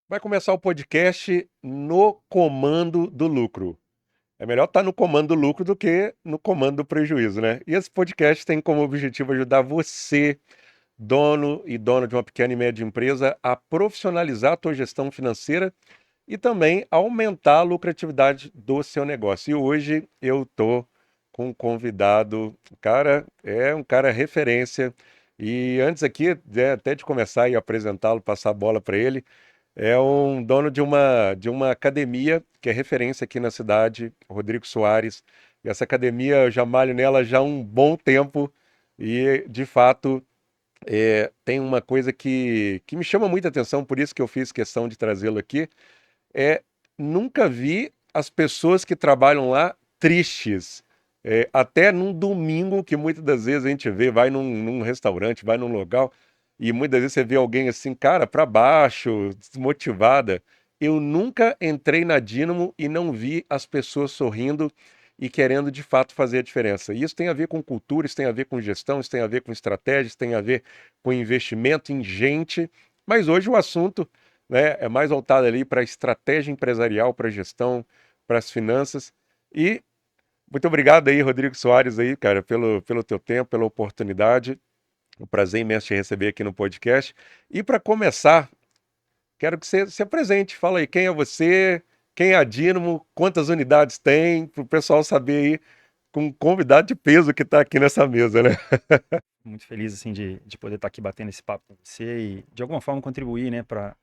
Vai começar o podcast no comando do lucro. É melhor estar no comando do lucro do que no comando do prejuízo, né? E esse podcast tem como objetivo ajudar você, dono e dona de uma pequena e média empresa, a profissionalizar a tua gestão financeira e também aumentar a lucratividade do seu negócio. E hoje eu tô com um convidado, cara, é um cara referência. E antes aqui, até de começar e apresentá-lo, passar a bola para ele, é um dono de uma academia que é referência aqui na cidade, Rodrigo Soares. E essa academia eu já malho nela já há um bom tempo e, de fato, tem uma coisa que me chama muita atenção, por isso que eu fiz questão de trazê-lo aqui, é nunca vi as pessoas que trabalham lá tristes. Até num domingo, que muitas das vezes a gente vê, vai num restaurante, vai num local, e muitas vezes você vê alguém assim, cara, para baixo, desmotivada. Eu nunca entrei na Dynamo e não vi as pessoas sorrindo e querendo de fato fazer a diferença. E isso tem a ver com cultura, isso tem a ver com gestão, isso tem a ver com estratégia, isso tem a ver com investimento em gente. Mas hoje o assunto, né, é mais voltado ali para a estratégia empresarial, para a gestão, para as finanças. E muito obrigado aí, Rodrigo Soares, aí, cara, pelo teu tempo, pela oportunidade. Um prazer imenso te receber aqui no podcast. E para começar, quero que você se apresente. Fala aí, quem é você, quem é a Dynamo, quantas unidades tem, para o pessoal saber aí, com um convidado de peso que está aqui nessa mesa, né? Muito feliz assim de poder estar aqui batendo esse papo com você e de alguma forma contribuir, né, para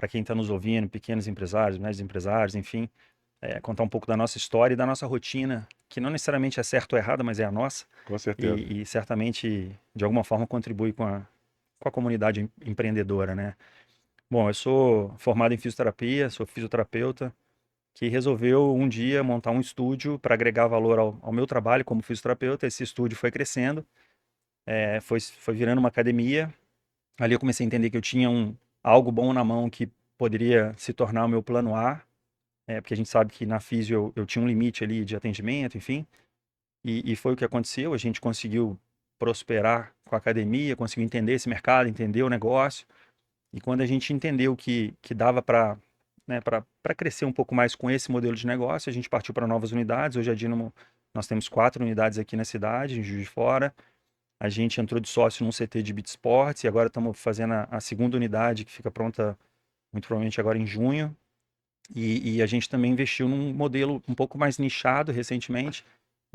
quem está nos ouvindo, pequenos empresários, médios empresários, enfim, contar um pouco da nossa história e da nossa rotina, que não necessariamente é certa ou errada, mas é a nossa, Com certeza. e certamente de alguma forma contribui com a comunidade empreendedora, né? Bom, eu sou formado em fisioterapia, sou fisioterapeuta, que resolveu um dia montar um estúdio para agregar valor ao meu trabalho como fisioterapeuta. Esse estúdio foi crescendo, foi virando uma academia. Ali eu comecei a entender que eu tinha algo bom na mão que poderia se tornar o meu plano A, porque a gente sabe que na físio eu tinha um limite ali de atendimento, enfim, e foi o que aconteceu. A gente conseguiu prosperar com a academia, conseguiu entender esse mercado, entender o negócio, e quando a gente entendeu que dava para, né, para crescer um pouco mais com esse modelo de negócio, a gente partiu para novas unidades. Hoje a Dynamo, nós temos 4 unidades aqui na cidade, em Juiz de Fora. A gente entrou de sócio num CT de Beat Sports e agora estamos fazendo a segunda unidade que fica pronta muito provavelmente agora em junho. E a gente também investiu num modelo um pouco mais nichado recentemente,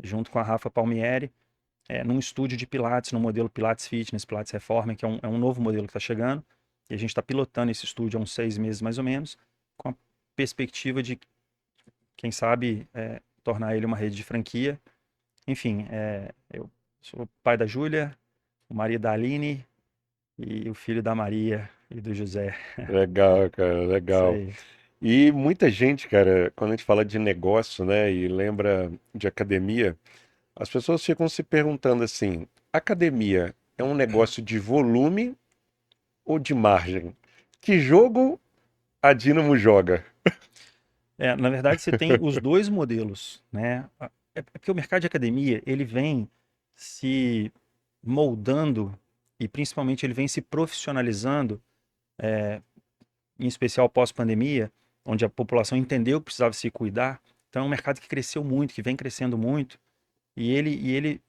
junto com a Rafa Palmieri, num estúdio de Pilates, no modelo Pilates Fitness, Pilates Reformer, que é um novo modelo que está chegando. E a gente está pilotando esse estúdio há uns 6 meses mais ou menos, com a perspectiva de, quem sabe, tornar ele uma rede de franquia. Enfim, eu sou pai da Júlia, o marido da Aline e o filho da Maria e do José. Legal, cara, Isso legal. aí. E muita gente, cara, quando a gente fala de negócio, né, e lembra de academia, as pessoas ficam se perguntando assim: academia é um negócio de volume ou de margem? Que jogo a Dynamo joga? Na verdade, você tem os dois modelos, né? É porque o mercado de academia, ele vem se moldando e principalmente ele vem se profissionalizando, em especial pós-pandemia, onde a população entendeu que precisava se cuidar. Então é um mercado que cresceu muito, que vem crescendo muito, e ele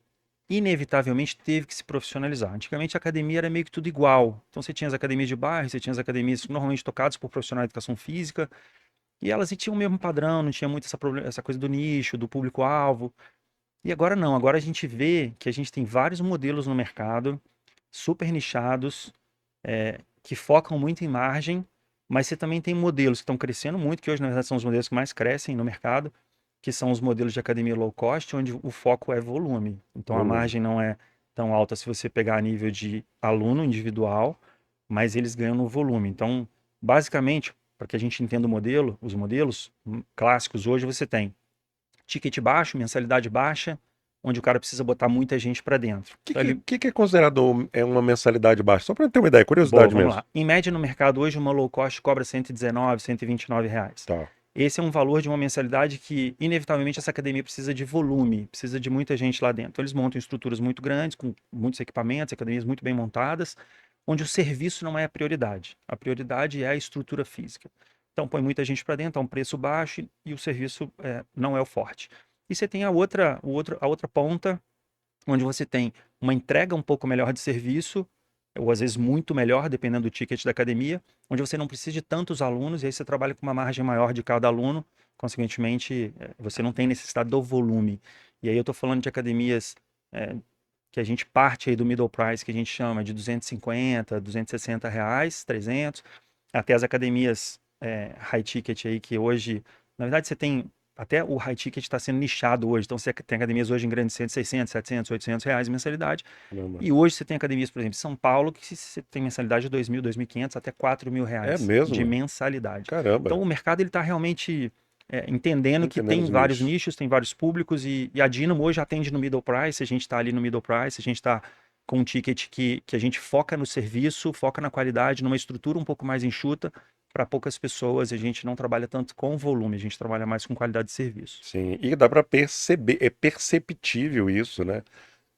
inevitavelmente teve que se profissionalizar. Antigamente a academia era meio que tudo igual. Então você tinha as academias de bairro, você tinha as academias normalmente tocadas por profissionais de educação física, e elas tinham o mesmo padrão, não tinha muito essa coisa do nicho, do público-alvo. E agora não, agora a gente vê que a gente tem vários modelos no mercado, super nichados, que focam muito em margem, mas você também tem modelos que estão crescendo muito, que hoje na verdade são os modelos que mais crescem no mercado, que são os modelos de academia low cost, onde o foco é volume. Então a Volume. margem não é tão alta se você pegar a nível de aluno individual, mas eles ganham no volume. Então, basicamente, para que a gente entenda o modelo, os modelos clássicos hoje você tem ticket baixo, mensalidade baixa, onde o cara precisa botar muita gente para dentro. O que, Então que, ele, que que é considerado uma mensalidade baixa? Só para ter uma ideia, boa, curiosidade vamos mesmo. lá. Em média no mercado hoje uma low cost cobra 119, R$ 129. Tá. Esse é um valor de uma mensalidade que, inevitavelmente, essa academia precisa de volume, precisa de muita gente lá dentro. Então, eles montam estruturas muito grandes, com muitos equipamentos, academias muito bem montadas, onde o serviço não é a prioridade. A prioridade é a estrutura física. Então, põe muita gente para dentro, a um preço baixo e o serviço não é o forte. E você tem a outra ponta, onde você tem uma entrega um pouco melhor de serviço, ou às vezes muito melhor, dependendo do ticket da academia, onde você não precisa de tantos alunos, e aí você trabalha com uma margem maior de cada aluno, consequentemente, você não tem necessidade do volume. E aí eu estou falando de academias que a gente parte aí do middle price, que a gente chama de 250, 260 reais, 300, até as academias high ticket aí, que hoje, na verdade, você tem, até o high ticket está sendo nichado hoje, então você tem academias hoje em grandes centros, 600, 700, 800 reais de mensalidade, Caramba. e hoje você tem academias, por exemplo, em São Paulo, que você tem mensalidade de 2.000, 2.500, até 4.000 É reais de mesmo? mensalidade. Então Caramba. o mercado ele está realmente entendendo que Entendendo tem os vários nichos. nichos, tem vários públicos, e a Dynamo hoje atende no middle price, a gente está ali no middle price, a gente está com um ticket que a gente foca no serviço, foca na qualidade, numa estrutura um pouco mais enxuta, para poucas pessoas, a gente não trabalha tanto com volume, a gente trabalha mais com qualidade de serviço. Sim, e dá para perceber, é perceptível isso, né?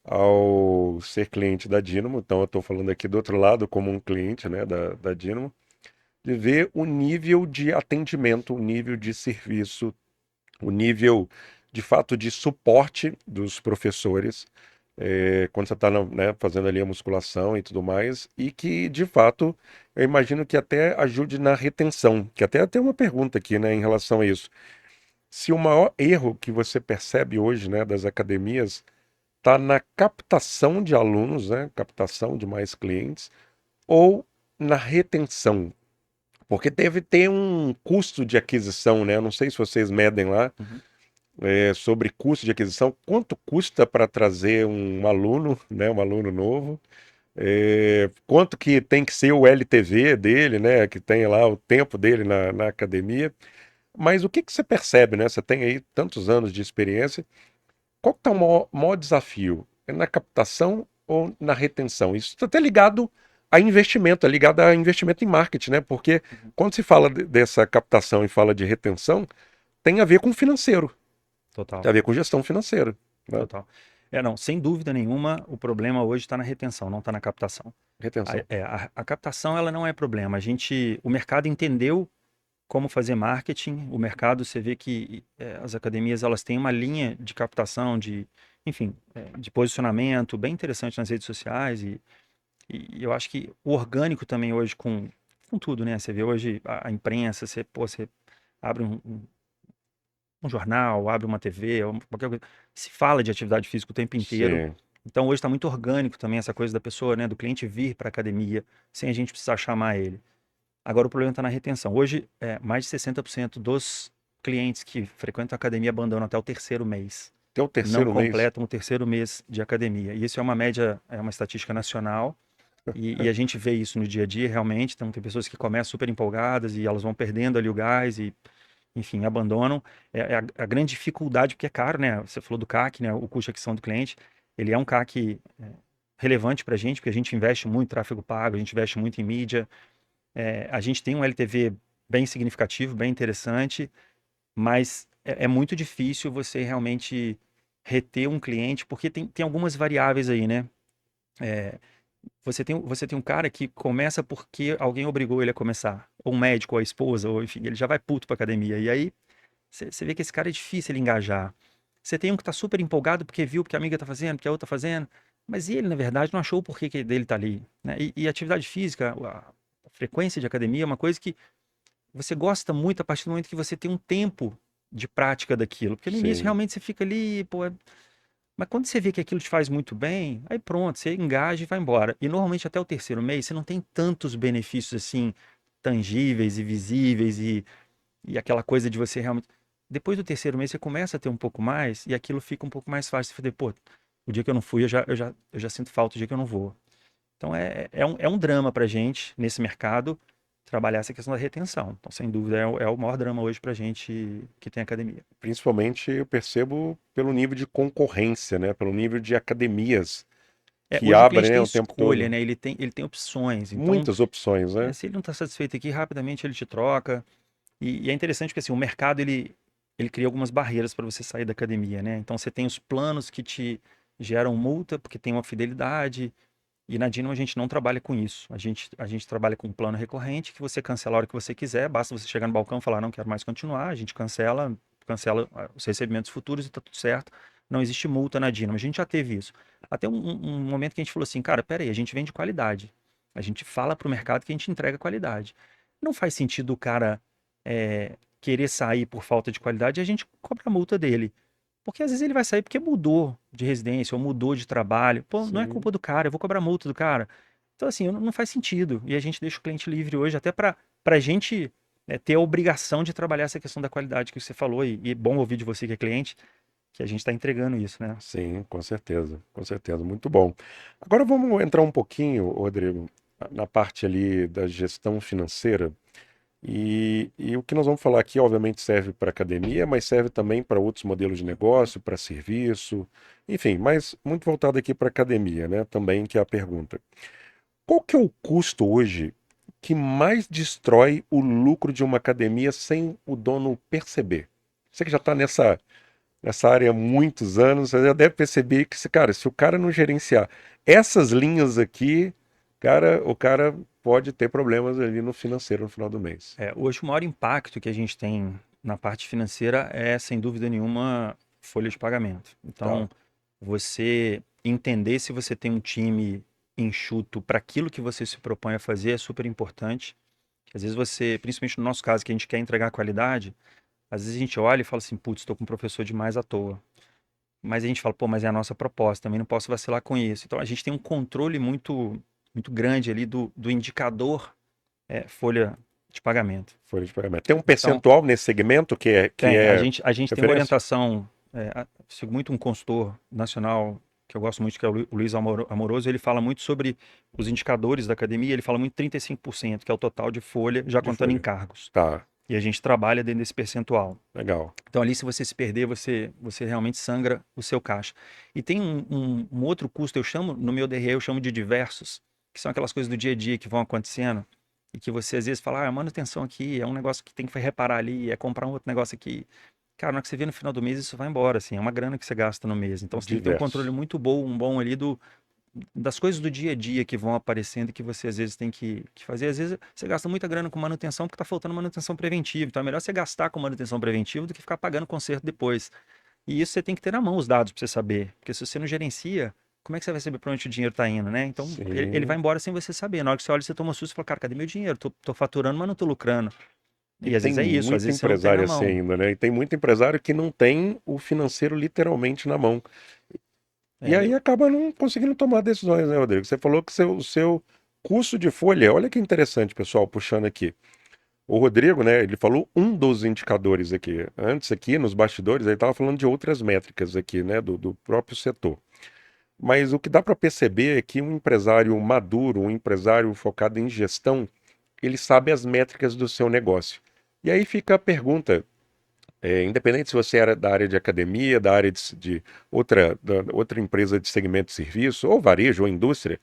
Ao ser cliente da Dynamo, então eu estou falando aqui do outro lado como um cliente, né, da Dynamo, de ver o nível de atendimento, o nível de serviço, o nível de fato de suporte dos professores, quando você está, né, fazendo ali a musculação e tudo mais, e que de fato eu imagino que até ajude na retenção, que até tem uma pergunta aqui, né, em relação a isso. Se o maior erro que você percebe hoje, né, das academias está na captação de alunos, né, captação de mais clientes, ou na retenção, porque deve ter um custo de aquisição, né? Eu não sei se vocês medem lá Uhum. sobre custo de aquisição, quanto custa para trazer um aluno, né, um aluno novo, quanto que tem que ser o LTV dele, né, que tem lá o tempo dele na academia. Mas o que que você percebe, né? Você tem aí tantos anos de experiência. Qual que está o maior desafio? É na captação ou na retenção? Isso está até ligado a investimento, é ligado a investimento em marketing, né? Porque Uhum. quando se fala dessa captação e fala de retenção, tem a ver com financeiro, Total. tem a ver com gestão financeira, né? Total. Não, sem dúvida nenhuma, o problema hoje está na retenção, não está na captação. Retenção. A captação, ela não é problema. O mercado entendeu como fazer marketing. O mercado, você vê que as academias, elas têm uma linha de captação, enfim, de posicionamento bem interessante nas redes sociais. E eu acho que o orgânico também hoje com tudo, né? Você vê hoje a imprensa, você abre um jornal, abre uma TV, ou qualquer coisa, se fala de atividade física o tempo inteiro. Sim, Então hoje está muito orgânico também essa coisa da pessoa, né, do cliente vir para a academia sem a gente precisar chamar ele. Agora o problema está na retenção. Hoje, mais de 60% dos clientes que frequentam a academia abandonam até o terceiro mês. até o Não terceiro mês. completam o terceiro mês de academia. E isso é uma média, é uma estatística nacional. E a gente vê isso no dia a dia, realmente. Então, tem pessoas que começam super empolgadas e elas vão perdendo ali o gás e enfim, abandonam. A grande dificuldade, porque é caro, né? Você falou do CAC, né? O custo de aquisição do cliente. Ele é um CAC relevante para a gente, porque a gente investe muito em tráfego pago, a gente investe muito em mídia. A gente tem um LTV bem significativo, bem interessante, mas é muito difícil você realmente reter um cliente, porque tem algumas variáveis aí, né? É, você tem um cara que começa porque alguém obrigou ele a começar, ou um médico, ou a esposa, ou enfim, ele já vai puto para academia. E aí você vê que esse cara é difícil ele engajar. Você tem um que tá super empolgado porque viu que a amiga tá fazendo, porque a outra tá fazendo, mas ele, na verdade, não achou o porquê dele tá ali, né? E atividade física, a frequência de academia é uma coisa que você gosta muito a partir do momento que você tem um tempo de prática daquilo. Porque no início Sim, realmente você fica ali, pô, mas quando você vê que aquilo te faz muito bem, aí pronto, você engaja e vai embora. E normalmente até o terceiro mês você não tem tantos benefícios assim tangíveis e visíveis e aquela coisa de você realmente. Depois do terceiro mês, você começa a ter um pouco mais e aquilo fica um pouco mais fácil. Você fala, pô, o dia que eu não fui, eu já sinto falta o dia que eu não vou. Então é um drama pra gente, nesse mercado, trabalhar essa questão da retenção. Então, sem dúvida, é o maior drama hoje pra gente que tem academia. principalmente eu percebo pelo nível de concorrência, né? Pelo nível de academias que Hoje o cliente abrem, né, tem o tempo escolha, todo. né? Ele tem opções. Então, Muitas opções, né? se ele não está satisfeito aqui, rapidamente ele te troca. E é interessante porque assim, o mercado ele cria algumas barreiras para você sair da academia, né? Então você tem os planos que te geram multa porque tem uma fidelidade. E na Dynamo a gente não trabalha com isso. A gente trabalha com um plano recorrente que você cancela a hora que você quiser, basta você chegar no balcão e falar, não quero mais continuar, a gente cancela os recebimentos futuros e tá tudo certo. Não existe multa na Dynamo. A gente já teve isso. Até um momento que a gente falou assim, cara, peraí, a gente vende qualidade. A gente fala pro mercado que a gente entrega qualidade. Não faz sentido o cara querer sair por falta de qualidade e a gente cobra a multa dele. Porque às vezes ele vai sair porque mudou de residência ou mudou de trabalho. Pô, não é Sim. culpa do cara, eu vou cobrar multa do cara. Então, assim, não faz sentido. E a gente deixa o cliente livre hoje, até para a gente ter a obrigação de trabalhar essa questão da qualidade que você falou. E é bom ouvir de você que é cliente, que a gente está entregando isso, né? Sim, com certeza, muito bom. Agora vamos entrar um pouquinho, Rodrigo, na parte ali da gestão financeira. E o que nós vamos falar aqui, obviamente, serve para academia, mas serve também para outros modelos de negócio, para serviço, enfim, mas muito voltado aqui para academia, né? Também que é a pergunta. Qual que é o custo hoje que mais destrói o lucro de uma academia sem o dono perceber? Você que já está nessa área há muitos anos, você já deve perceber que, cara, se o cara não gerenciar essas linhas aqui, cara, o cara pode ter problemas ali no financeiro no final do mês. Hoje o maior impacto que a gente tem na parte financeira é, sem dúvida nenhuma, folha de pagamento. Tá, Então, você entender se você tem um time enxuto para aquilo que você se propõe a fazer é super importante. Às vezes você, principalmente no nosso caso, que a gente quer entregar qualidade, às vezes a gente olha e fala assim, putz, estou com um professor demais à toa. Mas a gente fala, pô, mas é a nossa proposta, também não posso vacilar com isso. Então a gente tem um controle muito grande ali do indicador folha de pagamento. folha de pagamento. Tem um Então, percentual nesse segmento que tem. A é gente, a gente tem uma referência? orientação, sigo muito um consultor nacional que eu gosto muito, que é o Luiz Amoroso, ele fala muito sobre os indicadores da academia, ele fala muito 35%, que é o total de folha, já De contando folha. encargos. Tá, E a gente trabalha dentro desse percentual. legal. Então ali, se você se perder, você realmente sangra o seu caixa. E tem um outro custo, no meu DRE eu chamo de diversos, que são aquelas coisas do dia a dia que vão acontecendo e que você às vezes fala, ah, manutenção aqui, é um negócio que tem que reparar ali, é comprar um outro negócio aqui. Cara, na hora que você vê no final do mês, isso vai embora, assim, é uma grana que você gasta no mês. Então você tem que ter um controle Diverso. muito bom, ali das coisas do dia a dia que vão aparecendo e que você às vezes tem que fazer. Às vezes você gasta muita grana com manutenção porque está faltando manutenção preventiva. Então é melhor você gastar com manutenção preventiva do que ficar pagando conserto depois. E isso você tem que ter na mão os dados para você saber. Porque se você não gerencia, como é que você vai saber para onde o dinheiro está indo, né? Então ele vai Sim. embora sem você saber. Na hora que você olha, você toma um susto e fala, cara, cadê meu dinheiro? Tô faturando, mas não tô lucrando. E E às tem vezes é isso, às muito vezes você não tem na empresário assim mão. ainda, né? E tem muito empresário que não tem o financeiro literalmente na mão. E É, aí acaba não conseguindo tomar decisões, né, Rodrigo? Você falou que o seu custo de folha, olha que interessante, pessoal, puxando aqui. O Rodrigo, né, ele falou um dos indicadores aqui. Antes aqui, nos bastidores, ele estava falando de outras métricas aqui, né, do próprio setor. Mas o que dá para perceber é que um empresário maduro, um empresário focado em gestão, ele sabe as métricas do seu negócio. E aí fica a pergunta, independente se você era da área de academia, da área de outra empresa de segmento de serviço, ou varejo, ou indústria,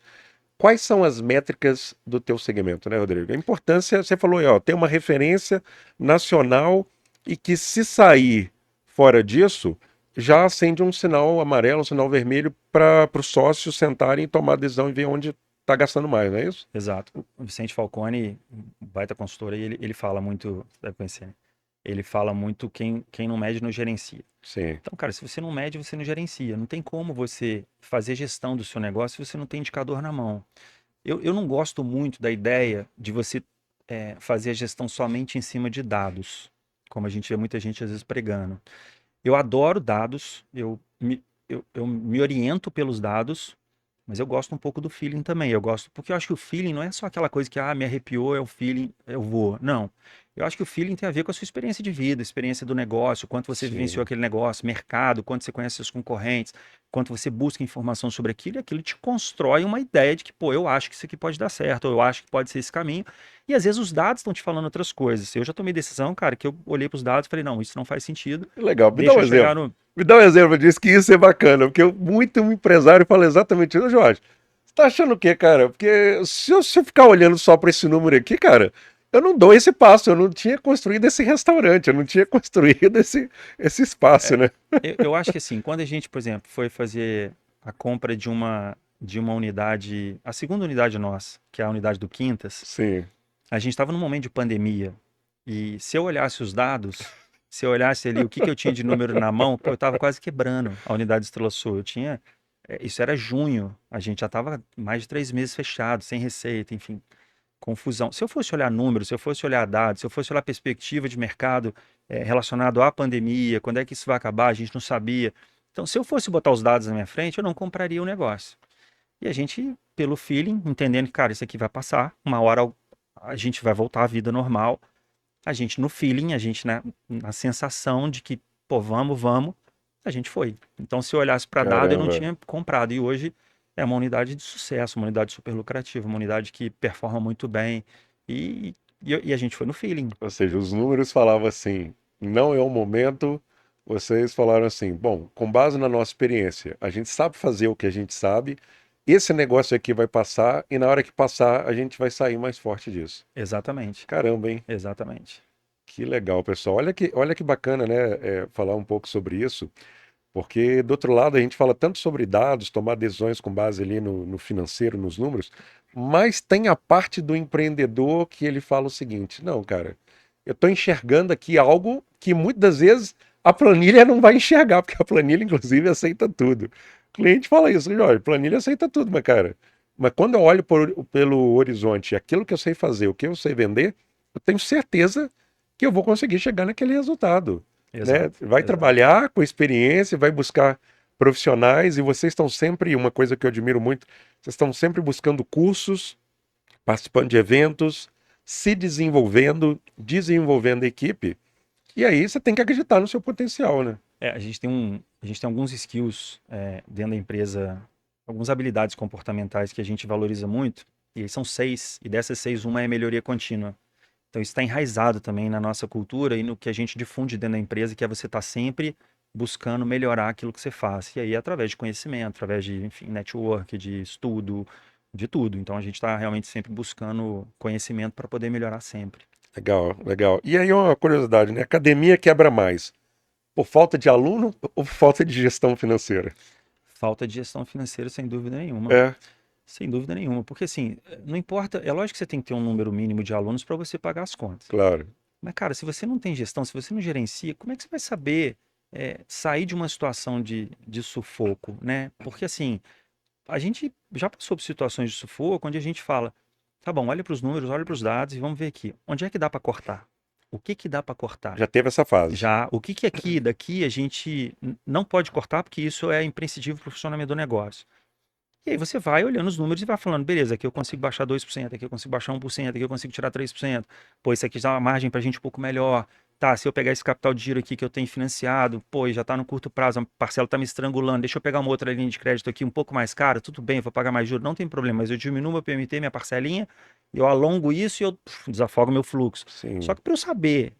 quais são as métricas do teu segmento, né, Rodrigo? A importância, você falou aí, ó, ter uma referência nacional e que se sair fora disso, já acende um sinal amarelo, um sinal vermelho para os sócios sentarem e tomar a decisão e ver onde está gastando mais, não é isso? exato. O Vicente Falcone, um baita consultor, aí, ele fala muito, você deve conhecer, né? Ele fala muito quem não mede não gerencia. Sim, Então, cara, se você não mede, você não gerencia. Não tem como você fazer gestão do seu negócio se você não tem indicador na mão. Eu não gosto muito da ideia de você fazer a gestão somente em cima de dados, como a gente vê muita gente às vezes pregando. Eu adoro dados, eu me oriento pelos dados, mas eu gosto um pouco do feeling também. Eu gosto, porque eu acho que o feeling não é só aquela coisa que, me arrepiou, é o feeling, eu vou. Não. Eu acho que o feeling tem a ver com a sua experiência de vida, experiência do negócio, quanto você vivenciou sim. aquele negócio, mercado, quanto você conhece seus concorrentes, quanto você busca informação sobre aquilo, e aquilo te constrói uma ideia de que, pô, eu acho que isso aqui pode dar certo, ou eu acho que pode ser esse caminho. E às vezes os dados estão te falando outras coisas. Eu já tomei decisão, cara, que eu olhei para os dados e falei, não, isso não faz sentido. Legal, me dá Deixa um eu chegar exemplo. no. Me dá um exemplo disso, que isso é bacana, porque muito empresário fala exatamente isso. Ô, Jorge, você tá achando o quê, cara? Porque se eu ficar olhando só para esse número aqui, cara, eu não dou esse passo, eu não tinha construído esse restaurante, eu não tinha construído esse espaço, É, né? eu acho que assim, quando a gente, por exemplo, foi fazer a compra de uma de uma unidade, a segunda unidade nossa, que é a unidade do Quintas. Sim, A gente estava num momento de pandemia e se eu olhasse os dados, se eu olhasse ali o que eu tinha de número na mão, pô, eu estava quase quebrando a unidade Estrela Sul. Eu tinha, isso era junho, a gente já estava mais de 3 meses fechado, sem receita, enfim, confusão. Se eu fosse olhar números, se eu fosse olhar dados, se eu fosse olhar perspectiva de mercado relacionado à pandemia, quando é que isso vai acabar, a gente não sabia. Então, se eu fosse botar os dados na minha frente, eu não compraria o negócio. E a gente, pelo feeling, entendendo que, cara, isso aqui vai passar, uma hora a gente vai voltar à vida normal. A gente no feeling, a gente na sensação de que, pô, vamos, a gente foi. Então, se eu olhasse para dado, eu não caramba. tinha comprado. E hoje é uma unidade de sucesso, uma unidade super lucrativa, uma unidade que performa muito bem. E a gente foi no feeling. Ou seja, os números falavam assim, não é o momento. Vocês falaram assim, bom, com base na nossa experiência, a gente sabe fazer o que a gente sabe, esse negócio aqui vai passar e na hora que passar a gente vai sair mais forte disso. Exatamente, Caramba, hein? exatamente. Que legal, pessoal. Olha que bacana, né? Falar um pouco sobre isso, porque do outro lado a gente fala tanto sobre dados, tomar decisões com base ali no financeiro, nos números, mas tem a parte do empreendedor que ele fala o seguinte: não, cara, eu estou enxergando aqui algo que muitas das vezes a planilha não vai enxergar, porque a planilha, inclusive, aceita tudo. O cliente fala isso, olha, planilha aceita tudo, mas, cara, mas quando eu olho pelo horizonte, aquilo que eu sei fazer, o que eu sei vender, eu tenho certeza que eu vou conseguir chegar naquele resultado, né? Exato, Vai exato. trabalhar com experiência, vai buscar profissionais e vocês estão sempre, uma coisa que eu admiro muito, vocês estão sempre buscando cursos, participando de eventos, se desenvolvendo, desenvolvendo a equipe. E aí você tem que acreditar no seu potencial, né? A gente tem alguns skills dentro da empresa, algumas habilidades comportamentais que a gente valoriza muito, e aí são 6, e dessas 6, uma é melhoria contínua. Então isso está enraizado também na nossa cultura e no que a gente difunde dentro da empresa, que é você estar sempre buscando melhorar aquilo que você faz. E aí através de conhecimento, através de, enfim, network, de estudo, de tudo. Então a gente está realmente sempre buscando conhecimento para poder melhorar sempre. Legal, legal. E aí uma curiosidade, né? Academia quebra mais por falta de aluno ou por falta de gestão financeira? Falta de gestão financeira, sem dúvida nenhuma. É, Sem dúvida nenhuma, porque assim, não importa, é lógico que você tem que ter um número mínimo de alunos para você pagar as contas. claro. Mas, cara, se você não tem gestão, se você não gerencia, como é que você vai saber sair de uma situação de sufoco, né? Porque assim, a gente já passou por situações de sufoco onde a gente fala, tá bom, olha para os números, olha para os dados e vamos ver aqui, onde é que dá para cortar? O que que dá para cortar? Já teve essa fase. Já, o que que aqui, daqui a gente não pode cortar porque isso é imprescindível para o funcionamento do negócio. E aí você vai olhando os números e vai falando, beleza, aqui eu consigo baixar 2%, aqui eu consigo baixar 1%, aqui eu consigo tirar 3%. Pô, isso aqui já é uma margem pra gente um pouco melhor. Tá, se eu pegar esse capital de giro aqui que eu tenho financiado, pô, e já tá no curto prazo, a parcela tá me estrangulando, deixa eu pegar uma outra linha de crédito aqui um pouco mais cara, tudo bem, eu vou pagar mais juros, não tem problema, mas eu diminuo meu PMT, minha parcelinha, eu alongo isso e eu desafogo meu fluxo. Só Sim, que para eu saber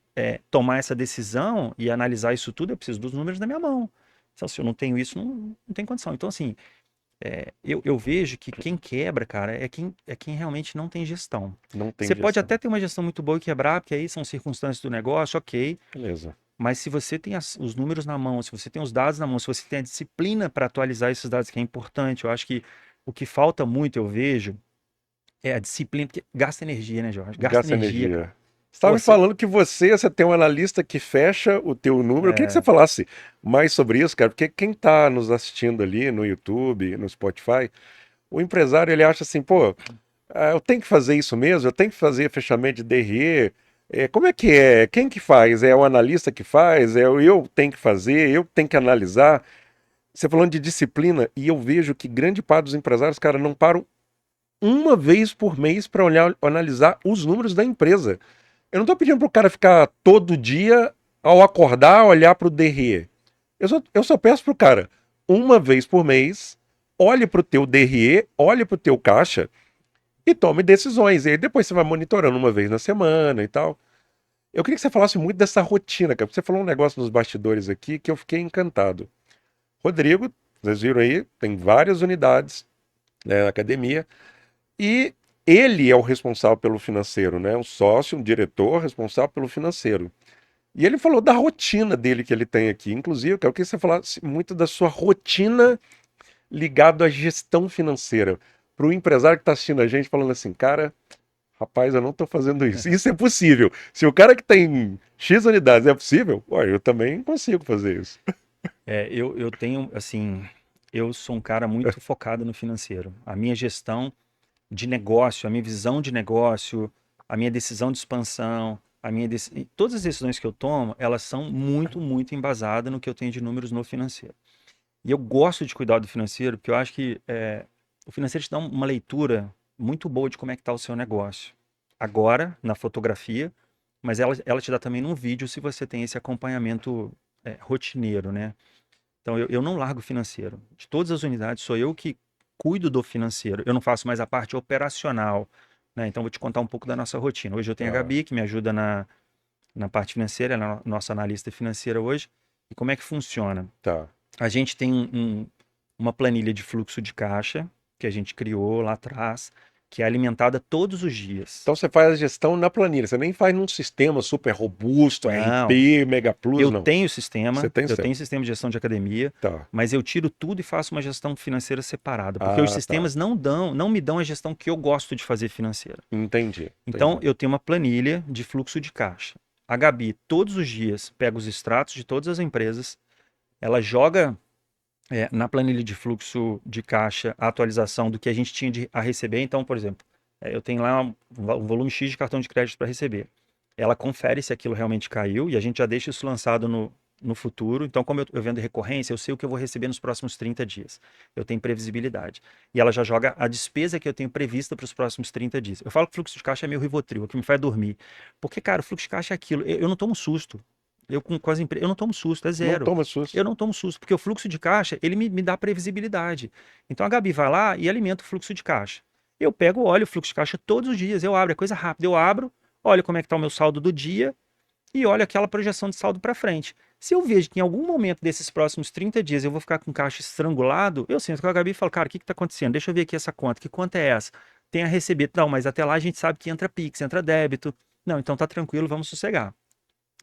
tomar essa decisão e analisar isso tudo, eu preciso dos números na minha mão. Então, se eu não tenho isso, não tem condição. Então, assim, eu vejo que quem quebra, cara, é quem realmente não tem gestão. não tem Você pode gestão. até ter uma gestão muito boa e quebrar, porque aí são circunstâncias do negócio, ok. Beleza. Mas se você tem os números na mão, se você tem os dados na mão, se você tem a disciplina para atualizar esses dados, que é importante, eu acho que o que falta muito, eu vejo, é a disciplina, porque gasta energia, né, Jorge? Gasta Gasta energia, cara. energia. Você estava Pô, me falando que você tem um analista que fecha o teu número. Eu queria que você falasse mais sobre isso, cara, porque quem está nos assistindo ali no YouTube, no Spotify, o empresário ele acha assim, pô, eu tenho que fazer isso mesmo, eu tenho que fazer fechamento de DRE. Como é que é? Quem que faz? É o analista que faz? Eu tenho que fazer? Eu tenho que analisar? Você falando de disciplina, e eu vejo que grande parte dos empresários, cara, não param uma vez por mês para olhar, analisar os números da empresa. Eu não estou pedindo para o cara ficar todo dia, ao acordar, olhar para o DRE. Eu só peço para o cara, uma vez por mês, olhe para o teu DRE, olhe para o teu caixa e tome decisões. E aí depois você vai monitorando uma vez na semana e tal. Eu queria que você falasse muito dessa rotina, cara. Porque você falou um negócio nos bastidores aqui que eu fiquei encantado. Rodrigo, vocês viram aí, tem várias unidades, né, na academia. E ele é o responsável pelo financeiro, né? Um sócio, um diretor responsável pelo financeiro. E ele falou da rotina dele que ele tem aqui. Inclusive, eu quero que você falasse muito da sua rotina ligado à gestão financeira. Para o empresário que está assistindo a gente falando assim, cara, rapaz, eu não estou fazendo isso. Isso é possível. Se o cara que tem X unidades é possível, ué, eu também consigo fazer isso. Eu tenho, assim, eu sou um cara muito focado no financeiro. A minha gestão de negócio, a minha visão de negócio, a minha decisão de expansão, e todas as decisões que eu tomo, elas são muito, muito embasadas no que eu tenho de números no financeiro. E eu gosto de cuidar do financeiro, porque eu acho que o financeiro te dá uma leitura muito boa de como é que está o seu negócio. Agora, na fotografia, mas ela te dá também num vídeo se você tem esse acompanhamento rotineiro, né? Então, eu não largo o financeiro. De todas as unidades, sou eu que cuido do financeiro. Eu não faço mais a parte operacional, né? Então, vou te contar um pouco da nossa rotina. Hoje eu tenho a Ah, Gabi, que me ajuda na parte financeira, ela é a nossa analista financeira hoje. E como é que funciona? tá. A gente tem uma planilha de fluxo de caixa que a gente criou lá atrás, que é alimentada todos os dias. Então você faz a gestão na planilha, você nem faz num sistema super robusto, Não, RP, Mega Plus, eu não. tenho Você sistema, tem eu seu. tenho sistema de gestão de academia, Tá. mas eu tiro tudo e faço uma gestão financeira separada, porque os Ah, tá. sistemas não me dão a gestão que eu gosto de fazer financeira. Entendi, Então, entendi. eu tenho uma planilha de fluxo de caixa. A Gabi, todos os dias, pega os extratos de todas as empresas, ela joga na planilha de fluxo de caixa a atualização do que a gente tinha a receber. Então, por exemplo, eu tenho lá um volume X de cartão de crédito para receber. Ela confere se aquilo realmente caiu e a gente já deixa isso lançado no futuro. Então, como eu vendo recorrência, eu sei o que eu vou receber nos próximos 30 dias. Eu tenho previsibilidade. E ela já joga a despesa que eu tenho prevista para os próximos 30 dias. Eu falo que o fluxo de caixa é meio Rivotril, o que me faz dormir. Porque, cara, o fluxo de caixa é aquilo. Eu não tomo susto. Com as empresas, eu não tomo susto, é Não zero. toma susto. Eu não tomo susto, porque o fluxo de caixa, ele me dá previsibilidade. Então a Gabi vai lá e alimenta o fluxo de caixa. Eu pego, olho o fluxo de caixa todos os dias, eu abro, é coisa rápida. Eu abro, olho como é que está o meu saldo do dia e olho aquela projeção de saldo para frente. Se eu vejo que em algum momento desses próximos 30 dias eu vou ficar com caixa estrangulado, eu sento com a Gabi e falo, cara, o que está acontecendo? Deixa eu ver aqui essa conta. Que conta é essa? Tem a receber. Não, mas até lá a gente sabe que entra Pix, entra débito. Não, então tá tranquilo, vamos sossegar.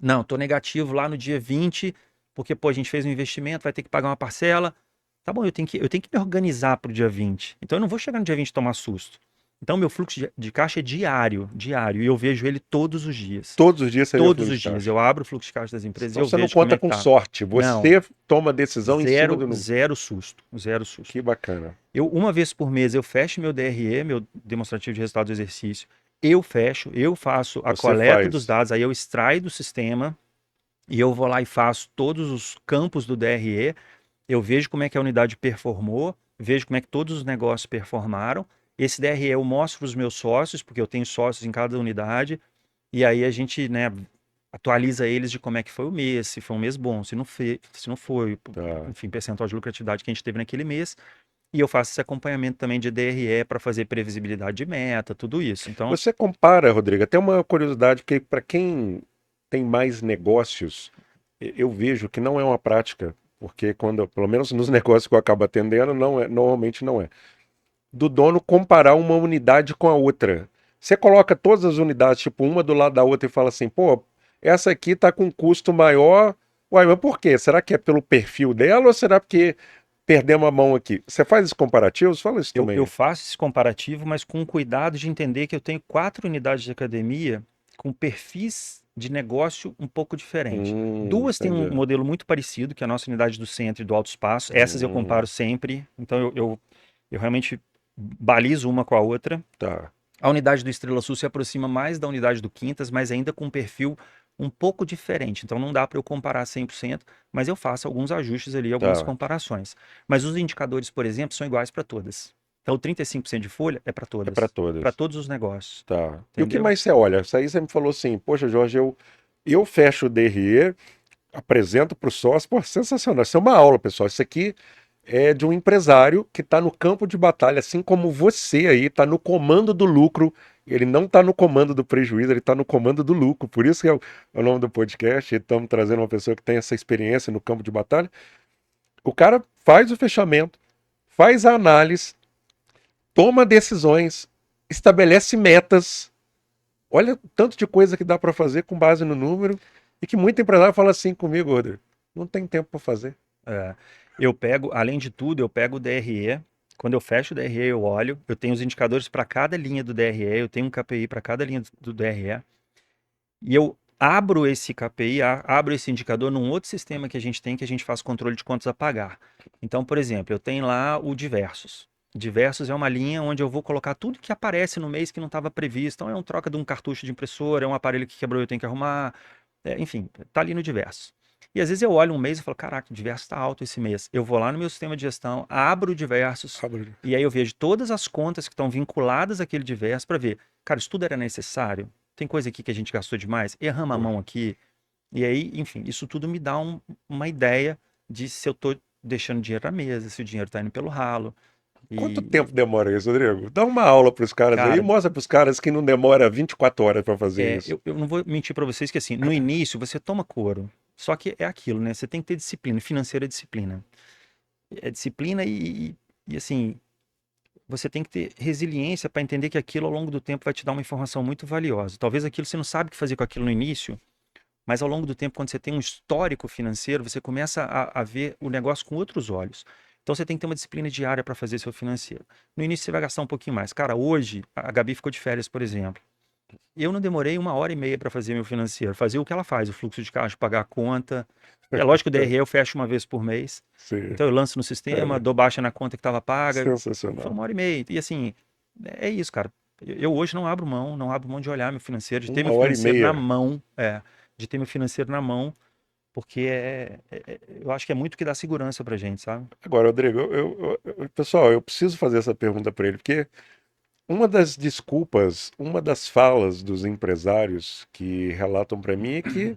Não, tô negativo lá no dia 20, porque, pô, a gente fez um investimento, vai ter que pagar uma parcela. Tá bom, eu tenho que me organizar pro dia 20. Então eu não vou chegar no dia 20 e tomar susto. Então meu fluxo de caixa é diário, diário, e eu vejo ele todos os dias. Todos os dias você vê o Todos fluxo os de dias. caixa. Eu abro o fluxo de caixa das empresas e Então eu você não vejo como conta é que com tá. sorte, Não, você toma decisão em cima zero, do número. zero susto, zero susto. Que bacana. Uma vez por mês, eu fecho meu DRE, meu demonstrativo de resultado do exercício. Eu fecho, eu faço a Você coleta dos faz. dados, aí eu extraio do sistema, e eu vou lá e faço todos os campos do DRE, eu vejo como é que a unidade performou, vejo como é que todos os negócios performaram. Esse DRE eu mostro para os meus sócios, porque eu tenho sócios em cada unidade, e aí a gente, né, atualiza eles de como é que foi o mês, se foi um mês bom, se não foi, Tá. enfim, percentual de lucratividade que a gente teve naquele mês. E eu faço esse acompanhamento também de DRE para fazer previsibilidade de meta, tudo isso. Então, Você compara, Rodrigo, até uma curiosidade, porque para quem tem mais negócios, eu vejo que não é uma prática, porque quando, pelo menos nos negócios que eu acabo atendendo, não é, normalmente não é. Do dono comparar uma unidade com a outra. Você coloca todas as unidades, tipo, uma do lado da outra e fala assim, pô, essa aqui tá com custo maior. Uai, mas por quê? Será que é pelo perfil dela ou será porque perdemos a mão aqui? Você faz esses comparativos? Fala isso eu também. faço esse comparativo, mas com cuidado de entender que eu tenho 4 unidades de academia com perfis de negócio um pouco diferente. Duas têm um Entendi. modelo muito parecido, que é a nossa unidade do centro e do alto espaço. Essas eu Hum, comparo sempre. Então eu realmente balizo uma com a outra. tá, A unidade do Estrela Sul se aproxima mais da unidade do Quintas, mas ainda com um perfil um pouco diferente. Então não dá para eu comparar 100%, mas eu faço alguns ajustes ali, algumas tá. comparações. Mas os indicadores, por exemplo, são iguais para todas. Então, 35% de folha é É para para todas. todos os negócios, Tá. E o que entendeu? mais você olha? Isso aí você me falou assim, poxa, Jorge, eu fecho o DRE, apresento para o sócio, pô, sensacional. Isso é uma aula, pessoal. Isso aqui é de um empresário que está no campo de batalha, assim como você aí, está no comando do lucro. Ele não está no comando do prejuízo, ele está no comando do lucro. Por isso que é o nome do podcast. E estamos trazendo uma pessoa que tem essa experiência no campo de batalha. O cara faz o fechamento, faz a análise, toma decisões, estabelece metas. Olha o tanto de coisa que dá para fazer com base no número e que muito empresário fala assim comigo, Rodrigo, não tem tempo para fazer. É. Eu pego, além de tudo, eu pego o DRE. Quando eu fecho o DRE, eu olho. Eu tenho os indicadores para cada linha do DRE. Eu tenho um KPI para cada linha do DRE. E eu abro esse KPI, abro esse indicador num outro sistema que a gente tem, que a gente faz controle de contas a pagar. Então, por exemplo, eu tenho lá o diversos. Diversos é uma linha onde eu vou colocar tudo que aparece no mês que não estava previsto. Então, é uma troca de um cartucho de impressora, é um aparelho que quebrou e eu tenho que arrumar. Enfim, tá ali no diversos. E às vezes eu olho um mês e falo, caraca, o diversos está alto esse mês. Eu vou lá no meu sistema de gestão, abro o diversos, Abre. e aí eu vejo todas as contas que estão vinculadas àquele diverso para ver, cara, isso tudo era necessário? Tem coisa aqui que a gente gastou demais? Erramos a Pô. mão aqui? E aí, enfim, isso tudo me dá uma ideia de se eu tô deixando dinheiro na mesa, se o dinheiro tá indo pelo ralo. Quanto E, tempo demora isso, Rodrigo? Dá uma aula para os caras aí e cara, mostra para os caras que não demora 24 horas para fazer isso. eu não vou mentir para vocês que assim, no início você toma couro. Só que é aquilo, né? Você tem que ter disciplina. Financeira é disciplina. É disciplina e assim, você tem que ter resiliência para entender que aquilo ao longo do tempo vai te dar uma informação muito valiosa. Talvez aquilo você não sabe o que fazer com aquilo no início, mas ao longo do tempo, quando você tem um histórico financeiro, você começa a ver o negócio com outros olhos. Então você tem que ter uma disciplina diária para fazer seu financeiro. No início você vai gastar um pouquinho mais. Cara, hoje a Gabi ficou de férias, por exemplo. Eu não demorei 1 hora e meia para fazer meu financeiro. Fazer o que ela faz, o fluxo de caixa, pagar a conta. É lógico que o DRE eu fecho uma vez por mês. Sim, Então eu lanço no sistema, é dou baixa na conta que estava paga. Foi sensacional. 1 hora e meia. E assim, é isso, cara. Eu hoje não abro mão de olhar meu financeiro, de ter Uma meu hora e financeiro na meia. mão, de ter meu financeiro na mão, porque eu acho que é muito que dá segurança pra gente, sabe? Agora, Rodrigo, pessoal, eu preciso fazer essa pergunta para ele, porque uma das desculpas, uma das falas dos empresários que relatam para mim é que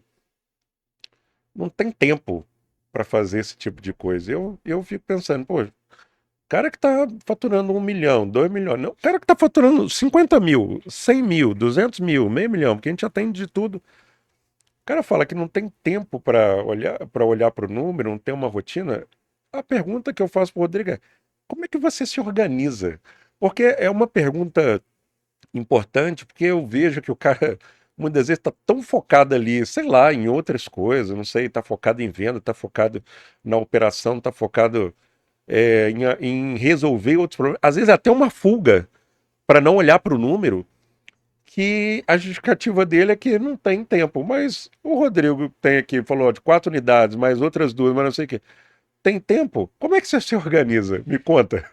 não tem tempo para fazer esse tipo de coisa. Eu fico pensando, pô, o cara que tá faturando 1 milhão, 2 milhões, não, o cara que tá faturando 50 mil, 100 mil, 200 mil, meio milhão, porque a gente já tem de tudo. O cara fala que não tem tempo para olhar para o número, não tem uma rotina. A pergunta que eu faço para o Rodrigo é: como é que você se organiza? Porque é uma pergunta importante, porque eu vejo que o cara muitas vezes está tão focado ali, sei lá, em outras coisas, não sei, está focado em venda, está focado na operação, está focado em resolver outros problemas. Às vezes é até uma fuga para não olhar para o número, que a justificativa dele é que não tem tempo. Mas o Rodrigo tem aqui, falou de 4 unidades, mais outras duas, mas não sei o quê. Tem tempo? Como é que você se organiza? Me conta.